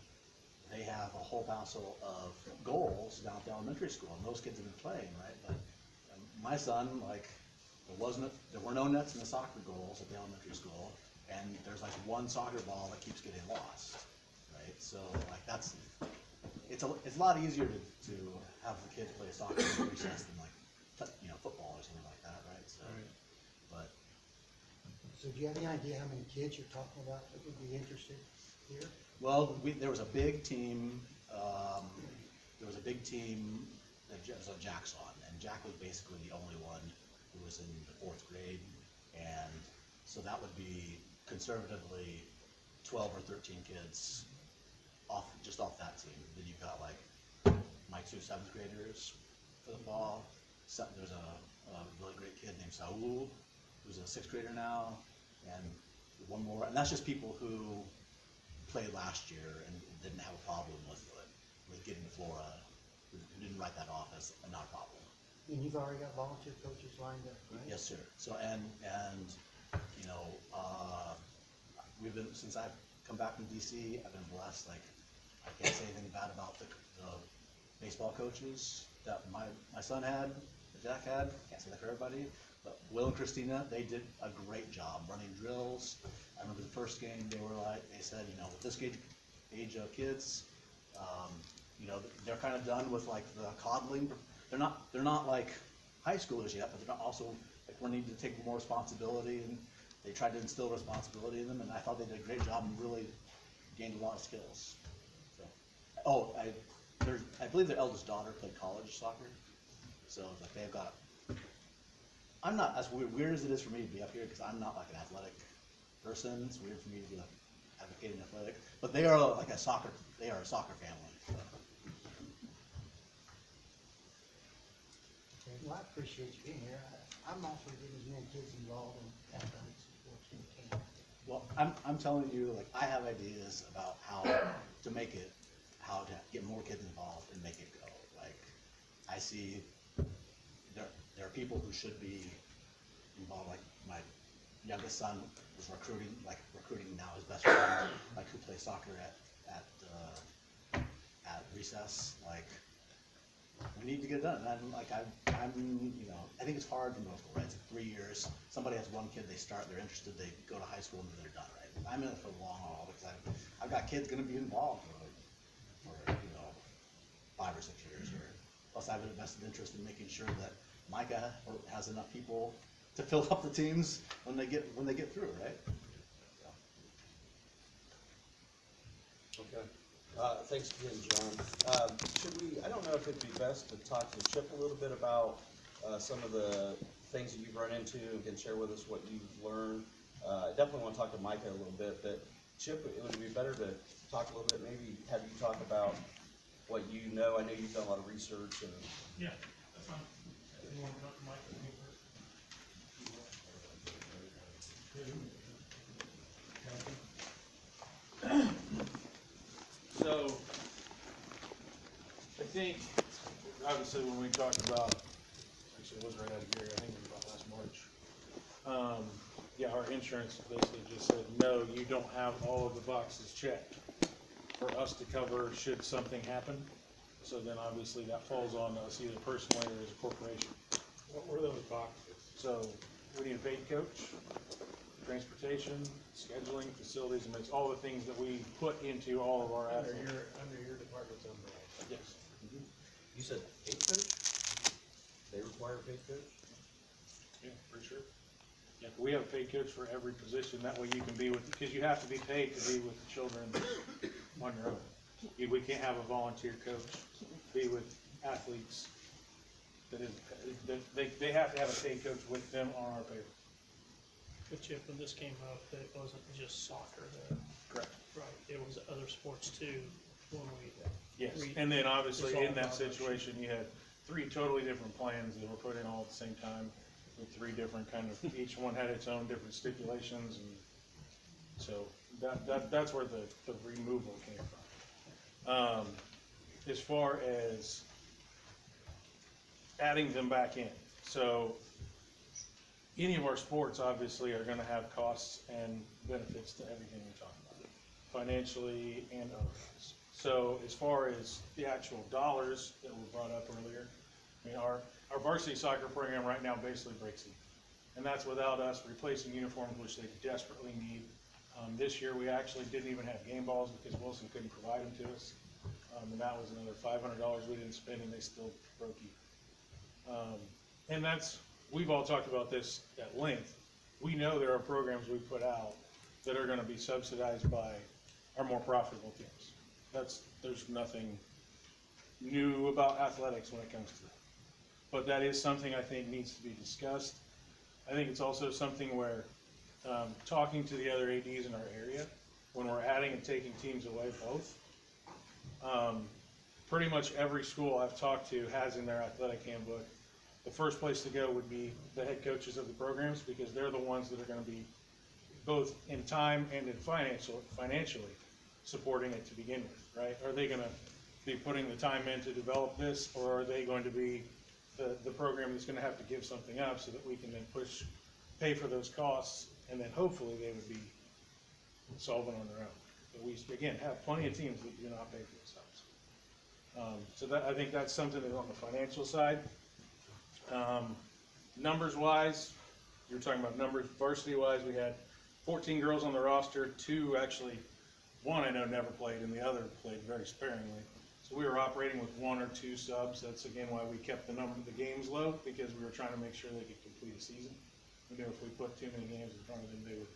Speaker 3: they have a whole passel of goals down at the elementary school, and those kids have been playing, right? But my son, like, there were no nets in the soccer goals at the elementary school, and there's like one soccer ball that keeps getting lost, right? So like it's a lot easier to have the kids play soccer in recess than like, you know, football or something like that, right? So, but
Speaker 12: So do you have any idea how many kids you're talking about that would be interested here?
Speaker 3: well, there was a big team, that was a Jack's on, and Jack was basically the only one who was in the 4th grade, and so that would be conservatively 12 or 13 kids just off that team. Then you've got like my 2 7th graders for the fall. There's a really great kid named Saul, who's a 6th grader now, and one more, and that's just people who played last year and didn't have a problem with getting to Flora, who didn't write that off as not a problem.
Speaker 12: And you've already got volunteer coaches lined up, right?
Speaker 3: Yes, sir. So, and, you know, since I've come back from DC, I've been blessed, like, I can't say anything bad about the baseball coaches that my son had, that Jack had, can't say that for everybody, but Will and Christina, they did a great job running drills. I remember the first game, they said, you know, with this age of kids, you know, they're kind of done with like the coddling. They're not like high schoolers yet, but they're not also, like, we're needing to take more responsibility, and they tried to instill responsibility in them, and I thought they did a great job and really gained a lot of skills. So, I believe their eldest daughter played college soccer, so like they've got, I'm not as weird as it is for me to be up here, because I'm not like an athletic person. It's weird for me to be like advocating athletic, but they are like a soccer family. So.
Speaker 12: Okay, well, I appreciate you being here. I'm also getting as many kids involved in athletic sports as we can.
Speaker 3: Well, I'm telling you, like, I have ideas about how to get more kids involved and make it go. Like, I see there are people who should be involved, like my youngest son is recruiting now his best friend, like, who plays soccer at recess. Like, we need to get it done. And I'm you know, I think it's hard for middle school, right? It's 3 years. Somebody has one kid, they start, they're interested, they go to high school, and then they're done, right? I'm in it for the long haul, because I've got kids gonna be involved for you know, 5 or 6 years. Plus, I have a vested interest in making sure that Micah has enough people to fill up the teams when they get through, right? So.
Speaker 6: Okay. Thanks again, John. I don't know if it'd be best to talk to Chip a little bit about some of the things that you've run into, and can share with us what you've learned. I definitely want to talk to Micah a little bit, but Chip, it would be better to talk a little bit, maybe have you talk about what you know. I know you've done a lot of research and.
Speaker 10: Yeah, that's fine. You want to talk to Mike with me first?
Speaker 8: So, I think, obviously, when we talked about, actually, it was right out of here, I think it was about last March. Yeah, our insurance basically just said, no, you don't have all of the boxes checked for us to cover should something happen. So then obviously that falls on us either personally or as a corporation.
Speaker 7: What were those boxes?
Speaker 8: So we need a paid coach, transportation, scheduling, facilities, and it's all the things that we put into all of our
Speaker 7: Under
Speaker 8: athletes.
Speaker 7: your department's umbrella.
Speaker 8: Yes.
Speaker 6: You said paid coach? They require a paid coach?
Speaker 8: Yeah, for sure. Yeah, we have a paid coach for every position. That way you can be with, because you have to be paid to be with the children on your own. We can't have a volunteer coach be with athletes they have to have a paid coach with them on our payroll.
Speaker 10: But Chip, when this came up, it wasn't just soccer there.
Speaker 8: Correct.
Speaker 10: Right, it was other sports too, when we.
Speaker 8: Yes,
Speaker 10: we-
Speaker 8: and then obviously
Speaker 10: it's all
Speaker 8: in that
Speaker 10: about
Speaker 8: situation, you had 3 totally different plans that were put in all at the same time with 3 different kind of, each one had its own different stipulations, and so that's where the removal came from. As far as adding them back in, so any of our sports obviously are gonna have costs and benefits to everything we talk about, financially and otherwise. So as far as the actual dollars that were brought up earlier, I mean, our varsity soccer program right now basically breaks even. And that's without us replacing uniforms, which they desperately need. This year, we actually didn't even have game balls because Wilson couldn't provide them to us. And that was another $500 we didn't spend, and they still broke even. And we've all talked about this at length. We know there are programs we put out that are gonna be subsidized by our more profitable teams. There's nothing new about athletics when it comes to that. But that is something I think needs to be discussed. I think it's also something where, talking to the other ADs in our area, when we're adding and taking teams away both, pretty much every school I've talked to has in their athletic handbook, the first place to go would be the head coaches of the programs, because they're the ones that are gonna be both in time and in financially supporting it to begin with, right? Are they gonna be putting the time in to develop this, or are they going to be the program that's gonna have to give something up so that we can then pay for those costs, and then hopefully they would be solvent on their own. But we, again, have plenty of teams that do not pay for themselves. So I think that's something that's on the financial side. Numbers wise, you were talking about numbers, varsity wise, we had 14 girls on the roster, 2 actually, one I know never played and the other played very sparingly. So we were operating with 1 or 2 subs. That's again why we kept the number of the games low, because we were trying to make sure they could complete a season. We knew if we put too many games in front of them, they would.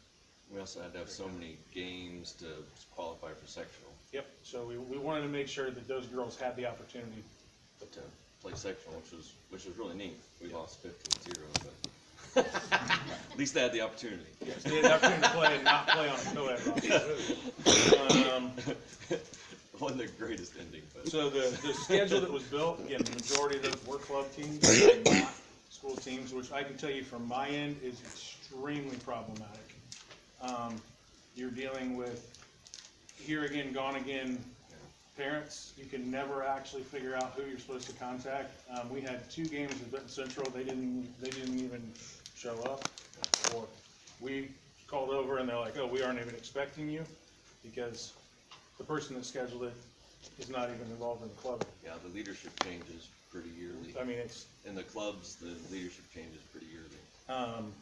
Speaker 13: We also had to have so many games to qualify for sectional.
Speaker 8: Yep, so we wanted to make sure that those girls had the opportunity
Speaker 13: To play sectional, which was really neat. We lost 15-0, but at least they had the opportunity.
Speaker 8: Yes, they had the opportunity to play and not play on a co-ed roster.
Speaker 13: Wasn't the greatest ending, but.
Speaker 8: So the schedule that was built, again, the majority of those were club teams, and not school teams, which I can tell you from my end is extremely problematic. You're dealing with here again, gone again parents. You can never actually figure out who you're supposed to contact. We had 2 games at Benton Central. They didn't even show up. Or we called over and they're like, "Oh, we aren't even expecting you," because the person that scheduled it is not even involved in the club.
Speaker 13: Yeah, the leadership changes pretty yearly.
Speaker 8: I mean,
Speaker 13: in the clubs, the leadership changes pretty yearly.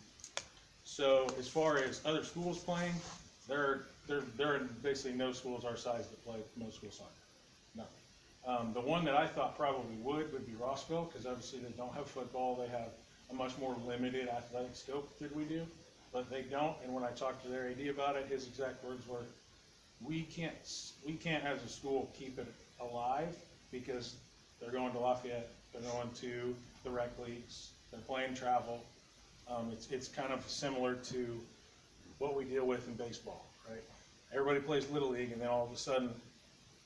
Speaker 8: So as far as other schools playing, there are basically no schools our size that play most school soccer. Nothing. The one that I thought probably would be Rossville, because obviously they don't have football. They have a much more limited athletic scope than we do, but they don't. And when I talked to their AD about it, his exact words were, we can't as a school keep it alive because they're going to Lafayette, they're going to the rec leagues, they're playing travel. It's kind of similar to what we deal with in baseball, right? Everybody plays Little League, and then all of a sudden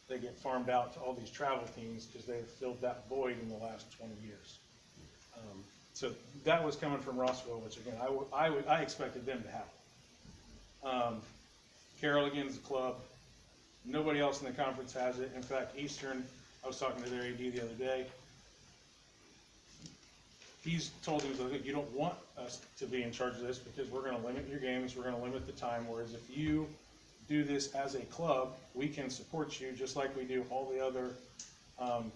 Speaker 8: they get farmed out to all these travel teams because they've filled that void in the last 20 years. So that was coming from Rossville, which again, I expected them to have. Carroll again's a club. Nobody else in the conference has it. In fact, Eastern, I was talking to their AD the other day. He's told him, you don't want us to be in charge of this because we're going to limit your games, we're going to limit the time, whereas if you do this as a club, we can support you just like we do all the other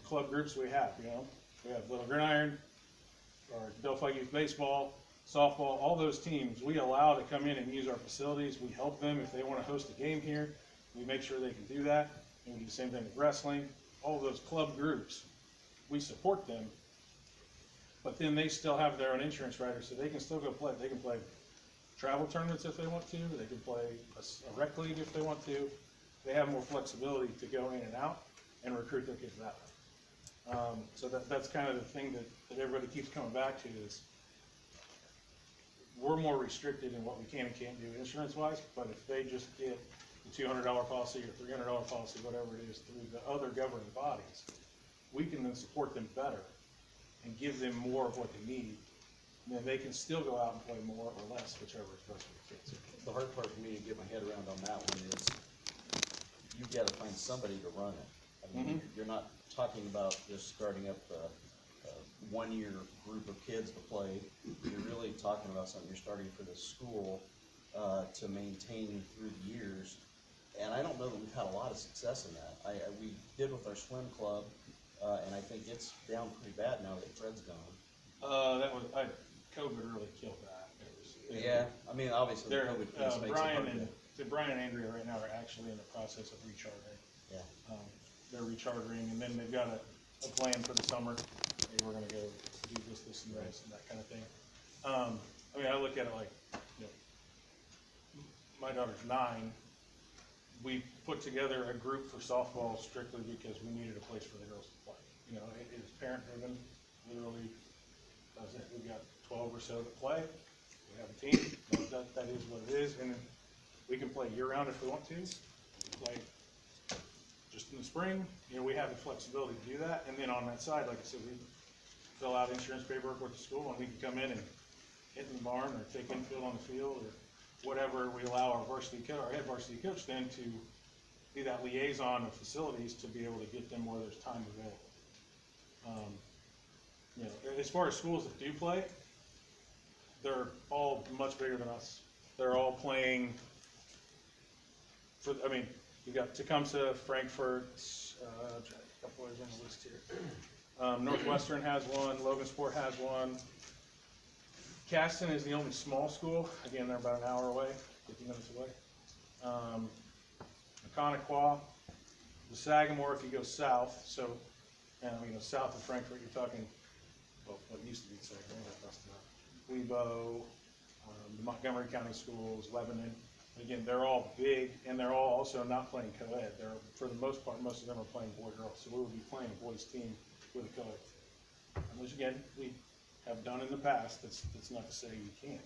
Speaker 8: club groups we have, you know. We have Little Gridiron, or Delphi Youth Baseball, softball, all those teams, we allow to come in and use our facilities. We help them if they want to host a game here. We make sure they can do that. And we do the same thing with wrestling. All those club groups, we support them, but then they still have their own insurance rider, so they can still go play. They can play travel tournaments if they want to. They can play a rec league if they want to. They have more flexibility to go in and out and recruit their kids that way. So that's kind of the thing that everybody keeps coming back to is we're more restricted in what we can and can't do insurance-wise, but if they just get the $200 policy or $300 policy, whatever it is, through the other governing bodies, we can then support them better and give them more of what they need, then they can still go out and play more or less, whichever is best for the kids.
Speaker 3: The hard part for me to get my head around on that one is you've got to find somebody to run it. I mean, you're not talking about just starting up a one-year group of kids to play. You're really talking about something you're starting for the school to maintain through the years. And I don't know that we've had a lot of success in that. We did with our swim club, and I think it's down pretty bad now that Fred's gone.
Speaker 8: COVID really killed that.
Speaker 3: Yeah, I mean, obviously, the
Speaker 8: They're,
Speaker 3: COVID piece makes it hard
Speaker 8: Brian and Andrea right now are actually in the process of rechartering.
Speaker 3: Yeah.
Speaker 8: They're rechartering, and then they've got a plan for the summer. Hey, we're gonna go do this, and this, and that kind of thing. I mean, I look at it like, you know, my daughter's 9. We put together a group for softball strictly because we needed a place for the girls to play. You know, it is parent driven, literally. We've got 12 or so to play. We have a team. That is what it is, and we can play year round if we want to. Play just in the spring. You know, we have the flexibility to do that. And then on that side, like I said, we fill out insurance paperwork with the school, and we can come in and hit in the barn or take infield on the field or whatever. We allow our head varsity coach then to be that liaison of facilities to be able to get them where there's time available. You know, as far as schools that do play, they're all much bigger than us. They're all playing I mean, you've got Tecumseh, Frankfurt, a couple others on the list here. Northwestern has one, Logansport has one. Caston is the only small school. Again, they're about an hour away, 50 minutes away. Connequa, the Sagamore, if you go south, so, south of Frankfurt, you're talking, well, what used to be the Sagamore, Webo, the Montgomery County Schools, Lebanon. Again, they're all big, and they're all also not playing co-ed. They're, for the most part, most of them are playing boy-girls, so we will be playing a boys team with a co-ed. Which, again, we have done in the past. That's not to say you can't.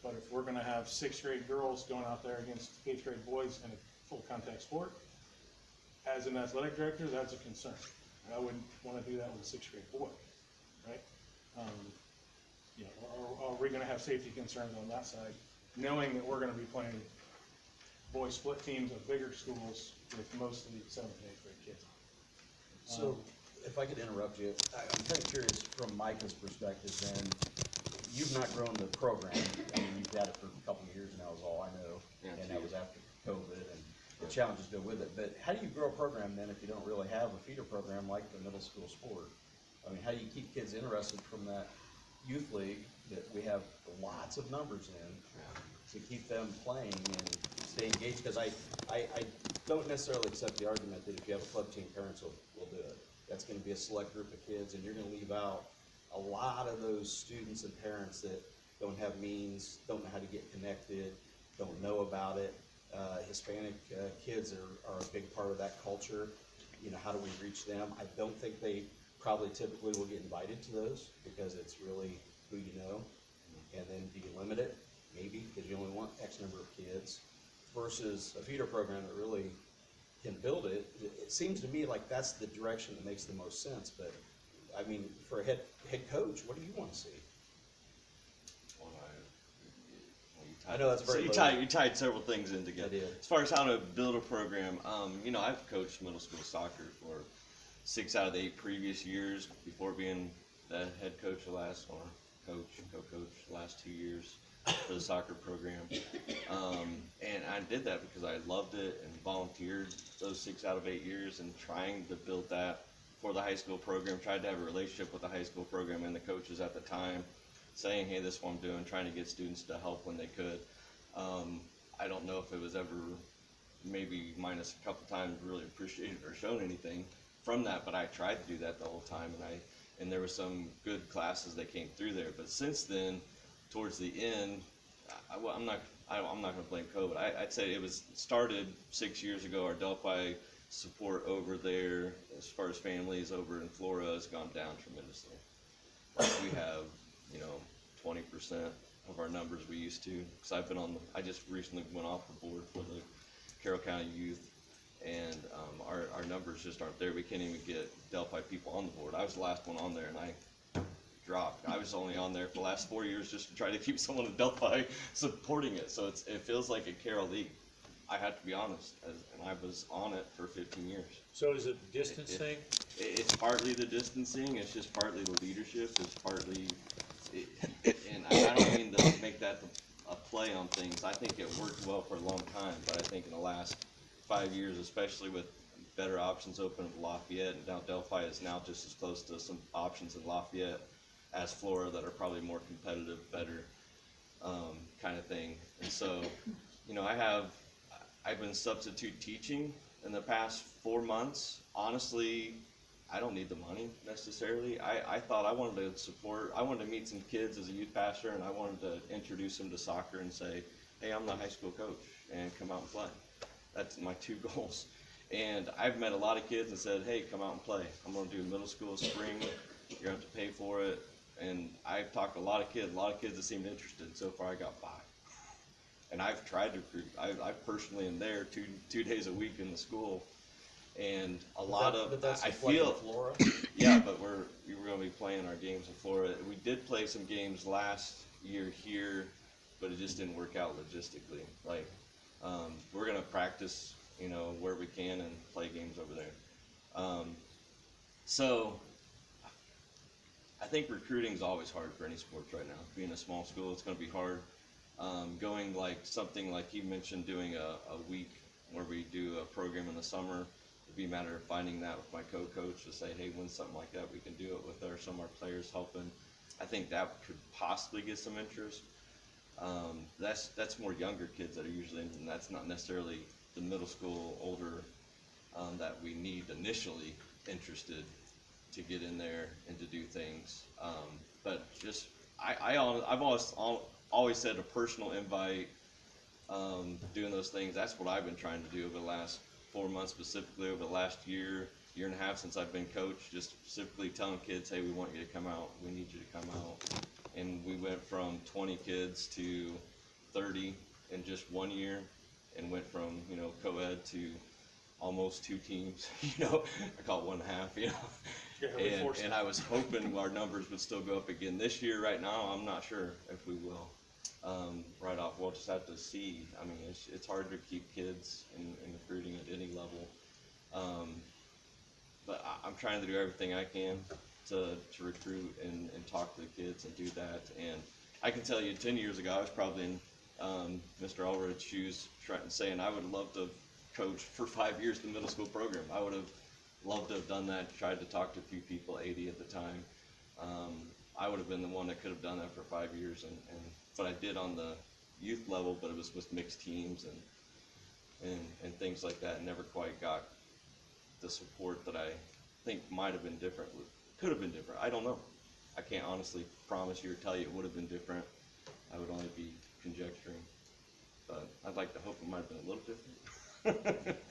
Speaker 8: But if we're gonna have 6th grade girls going out there against 8th grade boys in a full contact sport, as an athletic director, that's a concern. I wouldn't wanna do that with a 6th grade boy, right? Are we gonna have safety concerns on that side, knowing that we're gonna be playing boys split teams of bigger schools with mostly 7th and 8th grade kids?
Speaker 3: So, if I could interrupt you, I'm kind of curious from Micah's perspective then, you've not grown the program. I mean, you've had it for a couple of years now is all I know,
Speaker 13: Yeah,
Speaker 3: and that was after COVID and the challenges go with it. But how do you grow a program then if you don't really have a feeder program like the middle school sport? I mean, how do you keep kids interested from that youth league that we have lots of numbers in to keep them playing and stay engaged? Because I don't necessarily accept the argument that if you have a club team, parents will do it. That's going to be a select group of kids, and you're going to leave out a lot of those students and parents that don't have means, don't know how to get connected, don't know about it. Hispanic kids are a big part of that culture. You know, how do we reach them? I don't think they probably typically will get invited to those because it's really who you know. And then do you limit it? Maybe, because you only want X number of kids versus a feeder program that really can build it. It seems to me like that's the direction that makes the most sense. But I mean, for a head coach, what do you want to see? I know that's very
Speaker 13: you tied several things in together.
Speaker 3: I did.
Speaker 13: As far as how to build a program, I've coached middle school soccer for 6 out of the 8 previous years before being the head coach the last, or co-coach the last 2 years for the soccer program. And I did that because I loved it and volunteered those 6 out of 8 years and trying to build that for the high school program, tried to have a relationship with the high school program and the coaches at the time, saying, hey, this is what I'm doing, trying to get students to help when they could. I don't know if it was ever, maybe minus a couple times, really appreciated or shown anything from that, but I tried to do that the whole time, and there were some good classes that came through there. But since then, towards the end, I'm not going to blame COVID. I'd say it was started 6 years ago. Our Delphi support over there, as far as families over in Florida, has gone down tremendously. We have 20% of our numbers we used to, because I just recently went off the board for the Carroll County Youth, and our numbers just aren't there. We can't even get Delphi people on the board. I was the last one on there, and I dropped. I was only on there for the last 4 years just to try to keep someone in Delphi supporting it. So it feels like a Carroll League. I have to be honest, and I was on it for 15 years.
Speaker 8: So is it distancing?
Speaker 13: It's partly the distancing, it's just partly the leadership, it's partly, and I don't mean to make that a play on things. I think it worked well for a long time, but I think in the last 5 years, especially with better options open in Lafayette, and now Delphi is now just as close to some options in Lafayette as Flora that are probably more competitive, better kind of thing. And so, you know, I've been substitute teaching in the past 4 months. Honestly, I don't need the money necessarily. I thought I wanted to meet some kids as a youth pastor, and I wanted to introduce them to soccer and say, hey, I'm the high school coach, and come out and play. That's my 2 goals. And I've met a lot of kids and said, hey, come out and play. I'm going to do middle school spring. You're going to have to pay for it. And I've talked to a lot of kids that seemed interested. So far, I got 5. And I've tried to recruit. I personally am there 2 days a week in the school, and
Speaker 6: But that's
Speaker 13: I
Speaker 6: like in
Speaker 13: feel
Speaker 6: Flora?
Speaker 13: yeah, but we were going to be playing our games in Florida. We did play some games last year here, but it just didn't work out logistically. Like we're going to practice, you know, where we can and play games over there. So I think recruiting is always hard for any sports right now. Being a small school, it's going to be hard. Going like something like you mentioned, doing a week where we do a program in the summer, it'd be a matter of finding that with my co-coach to say, hey, when something like that, we can do it with some of our players helping. I think that could possibly get some interest. That's more younger kids that are usually, and that's not necessarily the middle school, older, that we need initially interested to get in there and to do things. But just, I've always said a personal invite, doing those things. That's what I've been trying to do over the last 4 months, specifically over the last year and a half since I've been coach, just specifically telling kids, hey, we want you to come out, we need you to come out. And we went from 20 kids to 30 in just 1 year, and went from, you know, co-ed to almost 2 teams, you know, I call it 1.5, you know. And I was hoping our numbers would still go up again this year. Right now, I'm not sure if we will. Right off, we'll just have to see. I mean, it's hard to keep kids in recruiting at any level. But I'm trying to do everything I can to recruit and talk to the kids and do that. And I can tell you, 10 years ago, I was probably in Mr. Allred's shoes, saying I would love to have coached for 5 years the middle school program. I would have loved to have done that, tried to talk to a few people, 80 at the time. I would have been the one that could have done that for 5 years, but I did on the youth level, but it was with mixed teams and things like that, and never quite got the support that I think might have been different, could have been different. I don't know. I can't honestly promise you or tell you it would have been different. I would only be conjecturing, but I'd like to hope it might have been a little different.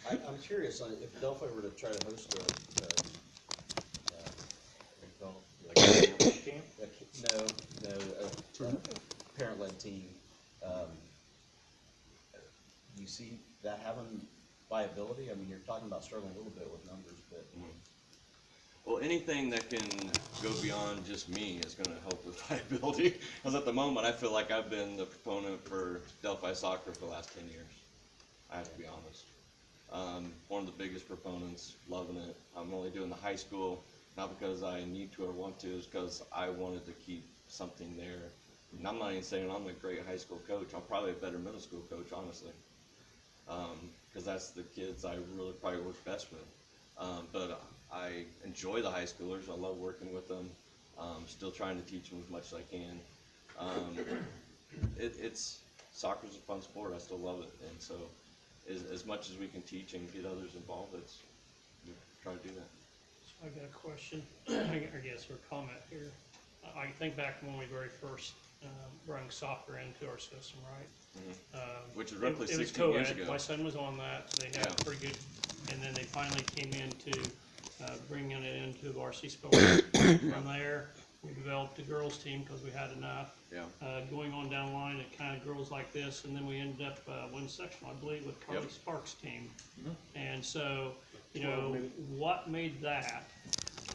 Speaker 6: I'm curious, if Delphi were to try to host a parent-led team, do you see that having viability? I mean, you're talking about struggling a little bit with numbers, but.
Speaker 13: Well, anything that can go beyond just me is going to help with viability. Because at the moment, I feel like I've been the proponent for Delphi soccer for the last 10 years. I have to be honest. One of the biggest proponents, loving it. I'm only doing the high school, not because I need to or want to, it's because I wanted to keep something there. And I'm not even saying I'm a great high school coach. I'm probably a better middle school coach, honestly. Because that's the kids I really probably work best with. But I enjoy the high schoolers. I love working with them. Still trying to teach them as much as I can. It's soccer's a fun sport. I still love it, and so as much as we can teach and get others involved, we try to do that.
Speaker 10: So I got a question, I guess, or comment here. I think back when we very first brought soccer into our system, right?
Speaker 13: Which is roughly
Speaker 10: it was
Speaker 13: 16 years
Speaker 10: co-ed.
Speaker 13: ago.
Speaker 10: My son was on that. They had pretty good, and then they finally came into bringing it into varsity sports. From there, We developed a girls' team because we had enough.
Speaker 13: Yeah.
Speaker 10: Going on down the line, it kind of grows like this, and then we ended up winning sectional, I believe, with Carly
Speaker 13: Yep.
Speaker 10: Sparks' team.
Speaker 8: Mhm.
Speaker 10: And so, you
Speaker 8: Well,
Speaker 10: know,
Speaker 8: maybe-
Speaker 10: what made that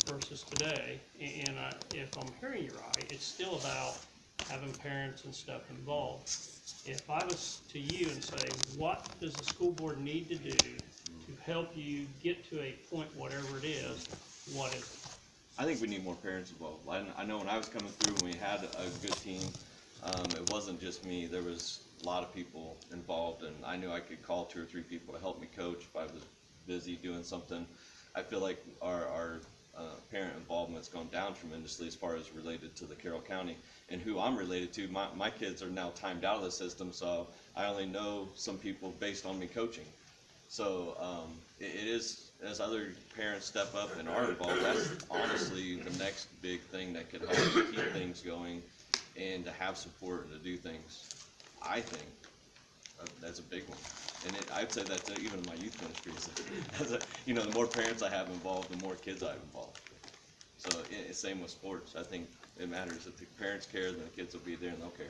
Speaker 10: versus today? And if I'm hearing you right, it's still about having parents and stuff involved. If I was to you and say, what does the school board need to do to help you get to a point, whatever it is, what is it?
Speaker 13: I think we need more parents involved. I know when I was coming through, when we had a good team, it wasn't just me. There was a lot of people involved, and I knew I could call 2 or 3 people to help me coach if I was busy doing something. I feel like our parent involvement's gone down tremendously as far as related to the Carroll County. And who I'm related to, my kids are now timed out of the system, so I only know some people based on me coaching. So it is, as other parents step up and are involved, that's honestly the next big thing that could help keep things going and to have support and to do things. I think that's a big one. And I'd say that to even in my youth ministries. You know, the more parents I have involved, the more kids I have involved. So same with sports. I think it matters. If the parents care, then the kids will be there and they'll care.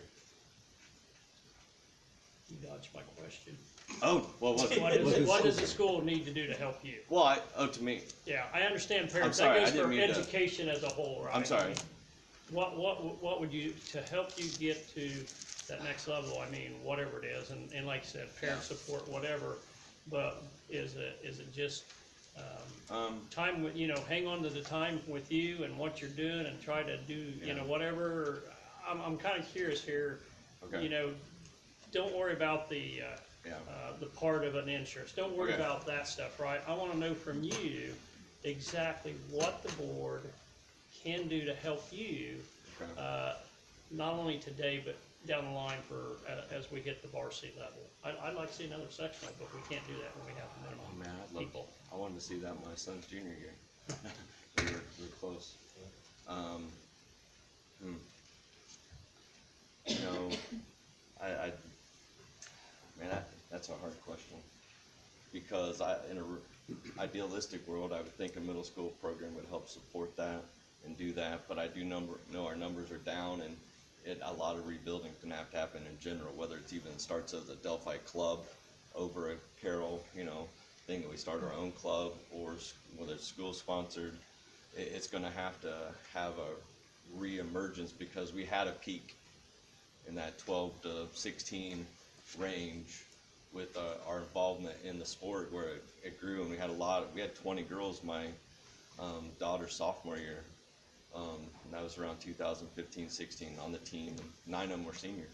Speaker 10: You dodged my question.
Speaker 13: Oh, well, what
Speaker 10: What does the school need to do to help you?
Speaker 13: Well, to me,
Speaker 10: Yeah, I understand parents,
Speaker 13: sorry,
Speaker 10: that
Speaker 13: I
Speaker 10: goes
Speaker 13: didn't
Speaker 10: for
Speaker 13: mean to-
Speaker 10: education as a whole, right?
Speaker 13: I'm sorry.
Speaker 10: What would you, to help you get to that next level, I mean, whatever it is, and like you said, parent support, whatever, but is it just, time with, you know, hang on to the time with you and what you're doing and try to do, you know, whatever, I'm kinda curious here,
Speaker 13: Okay.
Speaker 10: you know, don't worry about the part of an insurance, don't worry
Speaker 13: Okay.
Speaker 10: about that stuff, right? I wanna know from you exactly what the board can do to help you,
Speaker 13: Okay.
Speaker 10: not only today, but down the line for, as we hit the varsity level. I'd like to see another sectional, but we can't do that when we have the
Speaker 13: Oh
Speaker 10: minimum
Speaker 13: man, I'd love.
Speaker 10: people.
Speaker 13: I wanted to see that my son's junior year. we're close. You know, that's a hard question because in a idealistic world, I would think a middle school program would help support that and do that. But I do know our numbers are down, and a lot of rebuilding can have to happen in general. Whether it's even starts as a Delphi club over a Carroll, you know, thing that we start our own club, or whether it's school sponsored, it's going to have a re-emergence because we had a peak in that 12 to 16 range with our involvement in the sport where it grew, and we had 20 girls my daughter's sophomore year, and that was around 2015-16 on the team, and 9 of them were seniors.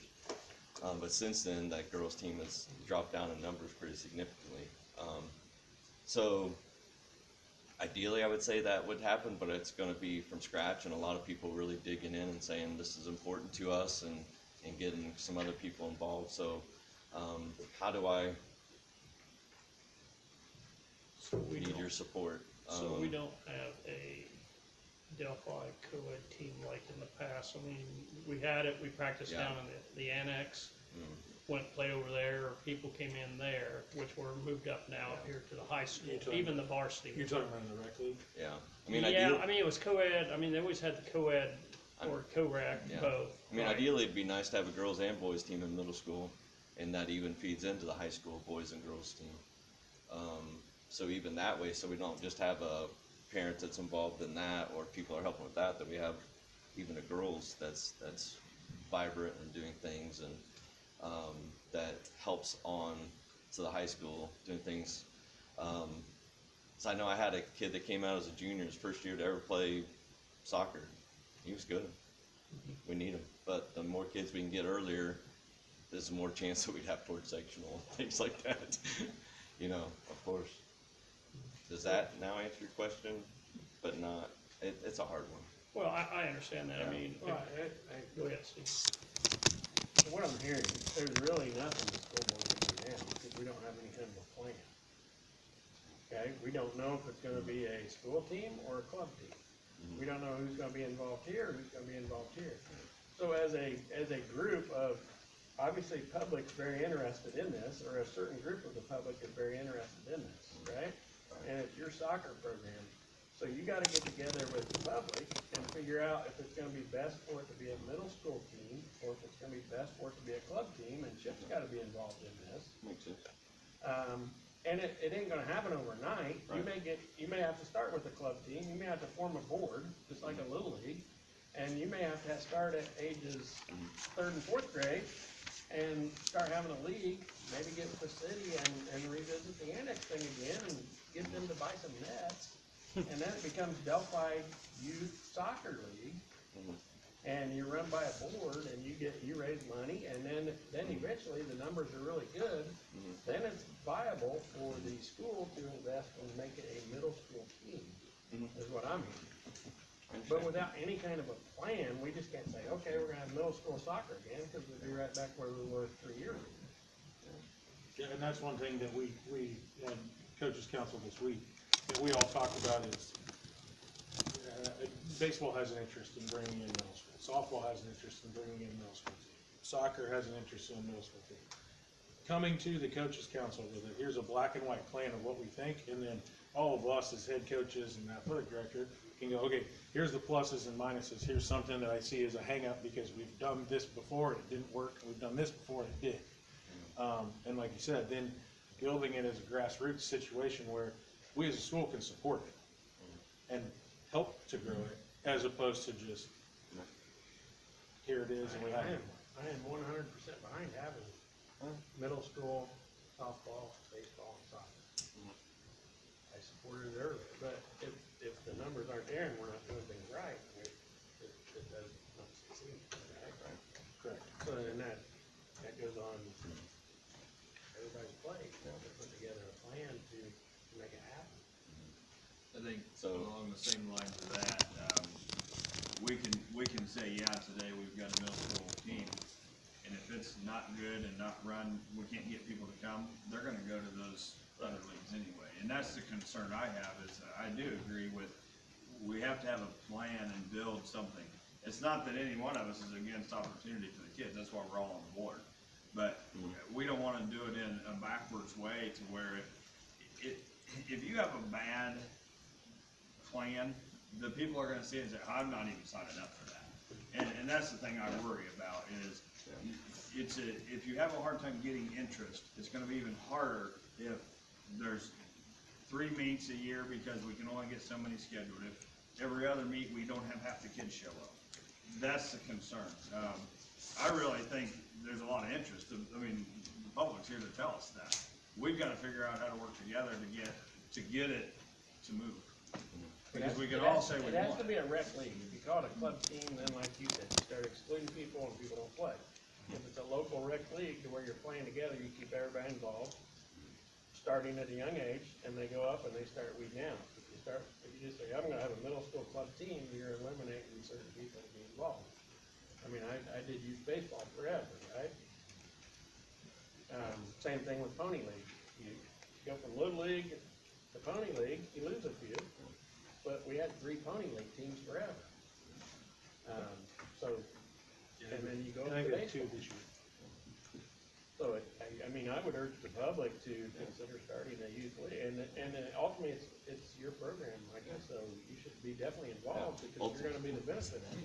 Speaker 13: But since then, that girls team has dropped down in numbers pretty significantly. So ideally, I would say that would happen, but it's going to be from scratch, and a lot of people really digging in and saying this is important to us, and getting some other people involved. So how do I need your support?
Speaker 10: So we don't have a Delphi co-ed team like in the past. I mean, we had it, we practiced
Speaker 13: Yeah.
Speaker 10: down in the annex, went and played over there, or people came in there, which were moved up now up here to the high school,
Speaker 8: You're talking-
Speaker 10: even the varsity.
Speaker 8: You're talking about the rec league?
Speaker 13: Yeah, I mean,
Speaker 10: Yeah, I mean, it was co-ed, I mean, they always had the co-ed or co-rec,
Speaker 13: Yeah.
Speaker 10: both.
Speaker 13: I mean,
Speaker 10: right?
Speaker 13: ideally, it'd be nice to have a girls and boys team in middle school, and that even feeds into the high school boys and girls team. So even that way, so we don't just have a parent that's involved in that, or people are helping with that we have even a girls that's vibrant and doing things, and that helps on to the high school doing things. So I know I had a kid that came out as a junior, his first year to ever play soccer. He was good. We need him, but the more kids we can get earlier, there's more chance that we'd have towards sectional, things like that. You know, of course. Does that now answer your question? But not, it's a hard one.
Speaker 10: Well, I understand that, I mean,
Speaker 14: Right,
Speaker 10: go ahead, Steve.
Speaker 14: so what I'm hearing, there's really nothing the school board can do now, because we don't have any kind of a plan. Okay, we don't know if it's gonna be a school team or a club team. We don't know who's gonna be involved here, who's gonna be involved here. So as a group of, obviously, public's very interested in this, or a certain group of the public is very interested in this, right? And it's your soccer program. So you gotta get together with the public and figure out if it's gonna be best for it to be a middle school team, or if it's gonna be best for it to be a club team, and Chip's gotta be involved in this.
Speaker 13: Makes sense.
Speaker 14: And it ain't gonna happen overnight. You
Speaker 13: Right.
Speaker 14: may have to start with a club team, you may have to form a board, just like a little league. And you may have to start at ages 3rd and 4th grade and start having a league, maybe get with the city and revisit the annex thing again and get them to buy some nets. And then it becomes Delphi Youth Soccer League. And you're run by a board and you raise money, and then eventually the numbers are really good. Then it's viable for the school to invest and make it a middle school team, is what I'm hearing. But without any kind of a plan, we just can't say, okay, we're gonna have middle school soccer again, because we'll be right back where we were 3 years ago.
Speaker 8: Yeah, and that's one thing that we had coaches council this week, that we all talked about is, baseball has an interest in bringing in middle school. Softball has an interest in bringing in middle school team. Soccer has an interest in middle school team. Coming to the coaches council with it, here's a black and white plan of what we think, and then all of us as head coaches and athletic director can go, okay, here's the pluses and minuses, here's something that I see as a hang up because we've done this before, it didn't work, we've done this before, it did. And like you said, then building it as a grassroots situation where we as a school can support it and help to grow it, as opposed to just, here it is and we have it.
Speaker 14: I am 100% behind having middle school softball, baseball, and soccer. I supported it earlier, but if the numbers aren't there and we're not doing things right, it does not succeed, right?
Speaker 8: Correct.
Speaker 14: So then that goes on everybody's plate, to put together a plan to make it happen.
Speaker 4: I think
Speaker 13: So-
Speaker 4: along the same lines of that, we can say, yeah, today we've got a middle school team, and if it's not good and not run, we can't get people to come, they're gonna go to those other leagues anyway. And that's the concern I have, is I do agree with, we have to have a plan and build something. It's not that any one of us is against opportunity for the kids, that's why we're all on the board. But we don't wanna do it in a backwards way to where if you have a bad plan, the people are gonna see it and say, I'm not even signing up for that. And that's the thing I worry about is, if you have a hard time getting interest, it's gonna be even harder if there's 3 meets a year because we can only get so many scheduled. If every other meet, we don't have half the kids show up. That's the concern. I really think there's a lot of interest. I mean, the public's here to tell us that. We've gotta figure out how to work together to get it to move. Because we can all say we
Speaker 14: It has
Speaker 4: want
Speaker 14: to be a rec league. If you call it a club team, then like you said, you start excluding people and people don't play. If it's a local rec league to where you're playing together, you keep everybody involved, starting at a young age, and they go up and they start weeding out. If you just say, I'm gonna have a middle school club team, you're eliminating certain people to be involved. I mean, I did youth baseball forever, right? Same thing with pony league. You go from little league to pony league, you lose a few, but we had 3 pony league teams forever. And then you go
Speaker 8: And
Speaker 14: to
Speaker 8: I
Speaker 14: the
Speaker 8: got
Speaker 14: baseball.
Speaker 8: 2 this year.
Speaker 14: So I mean, I would urge the public to consider starting a youth league, and ultimately, it's your program, I guess, so you should be definitely involved, because you're gonna be the benefit of it.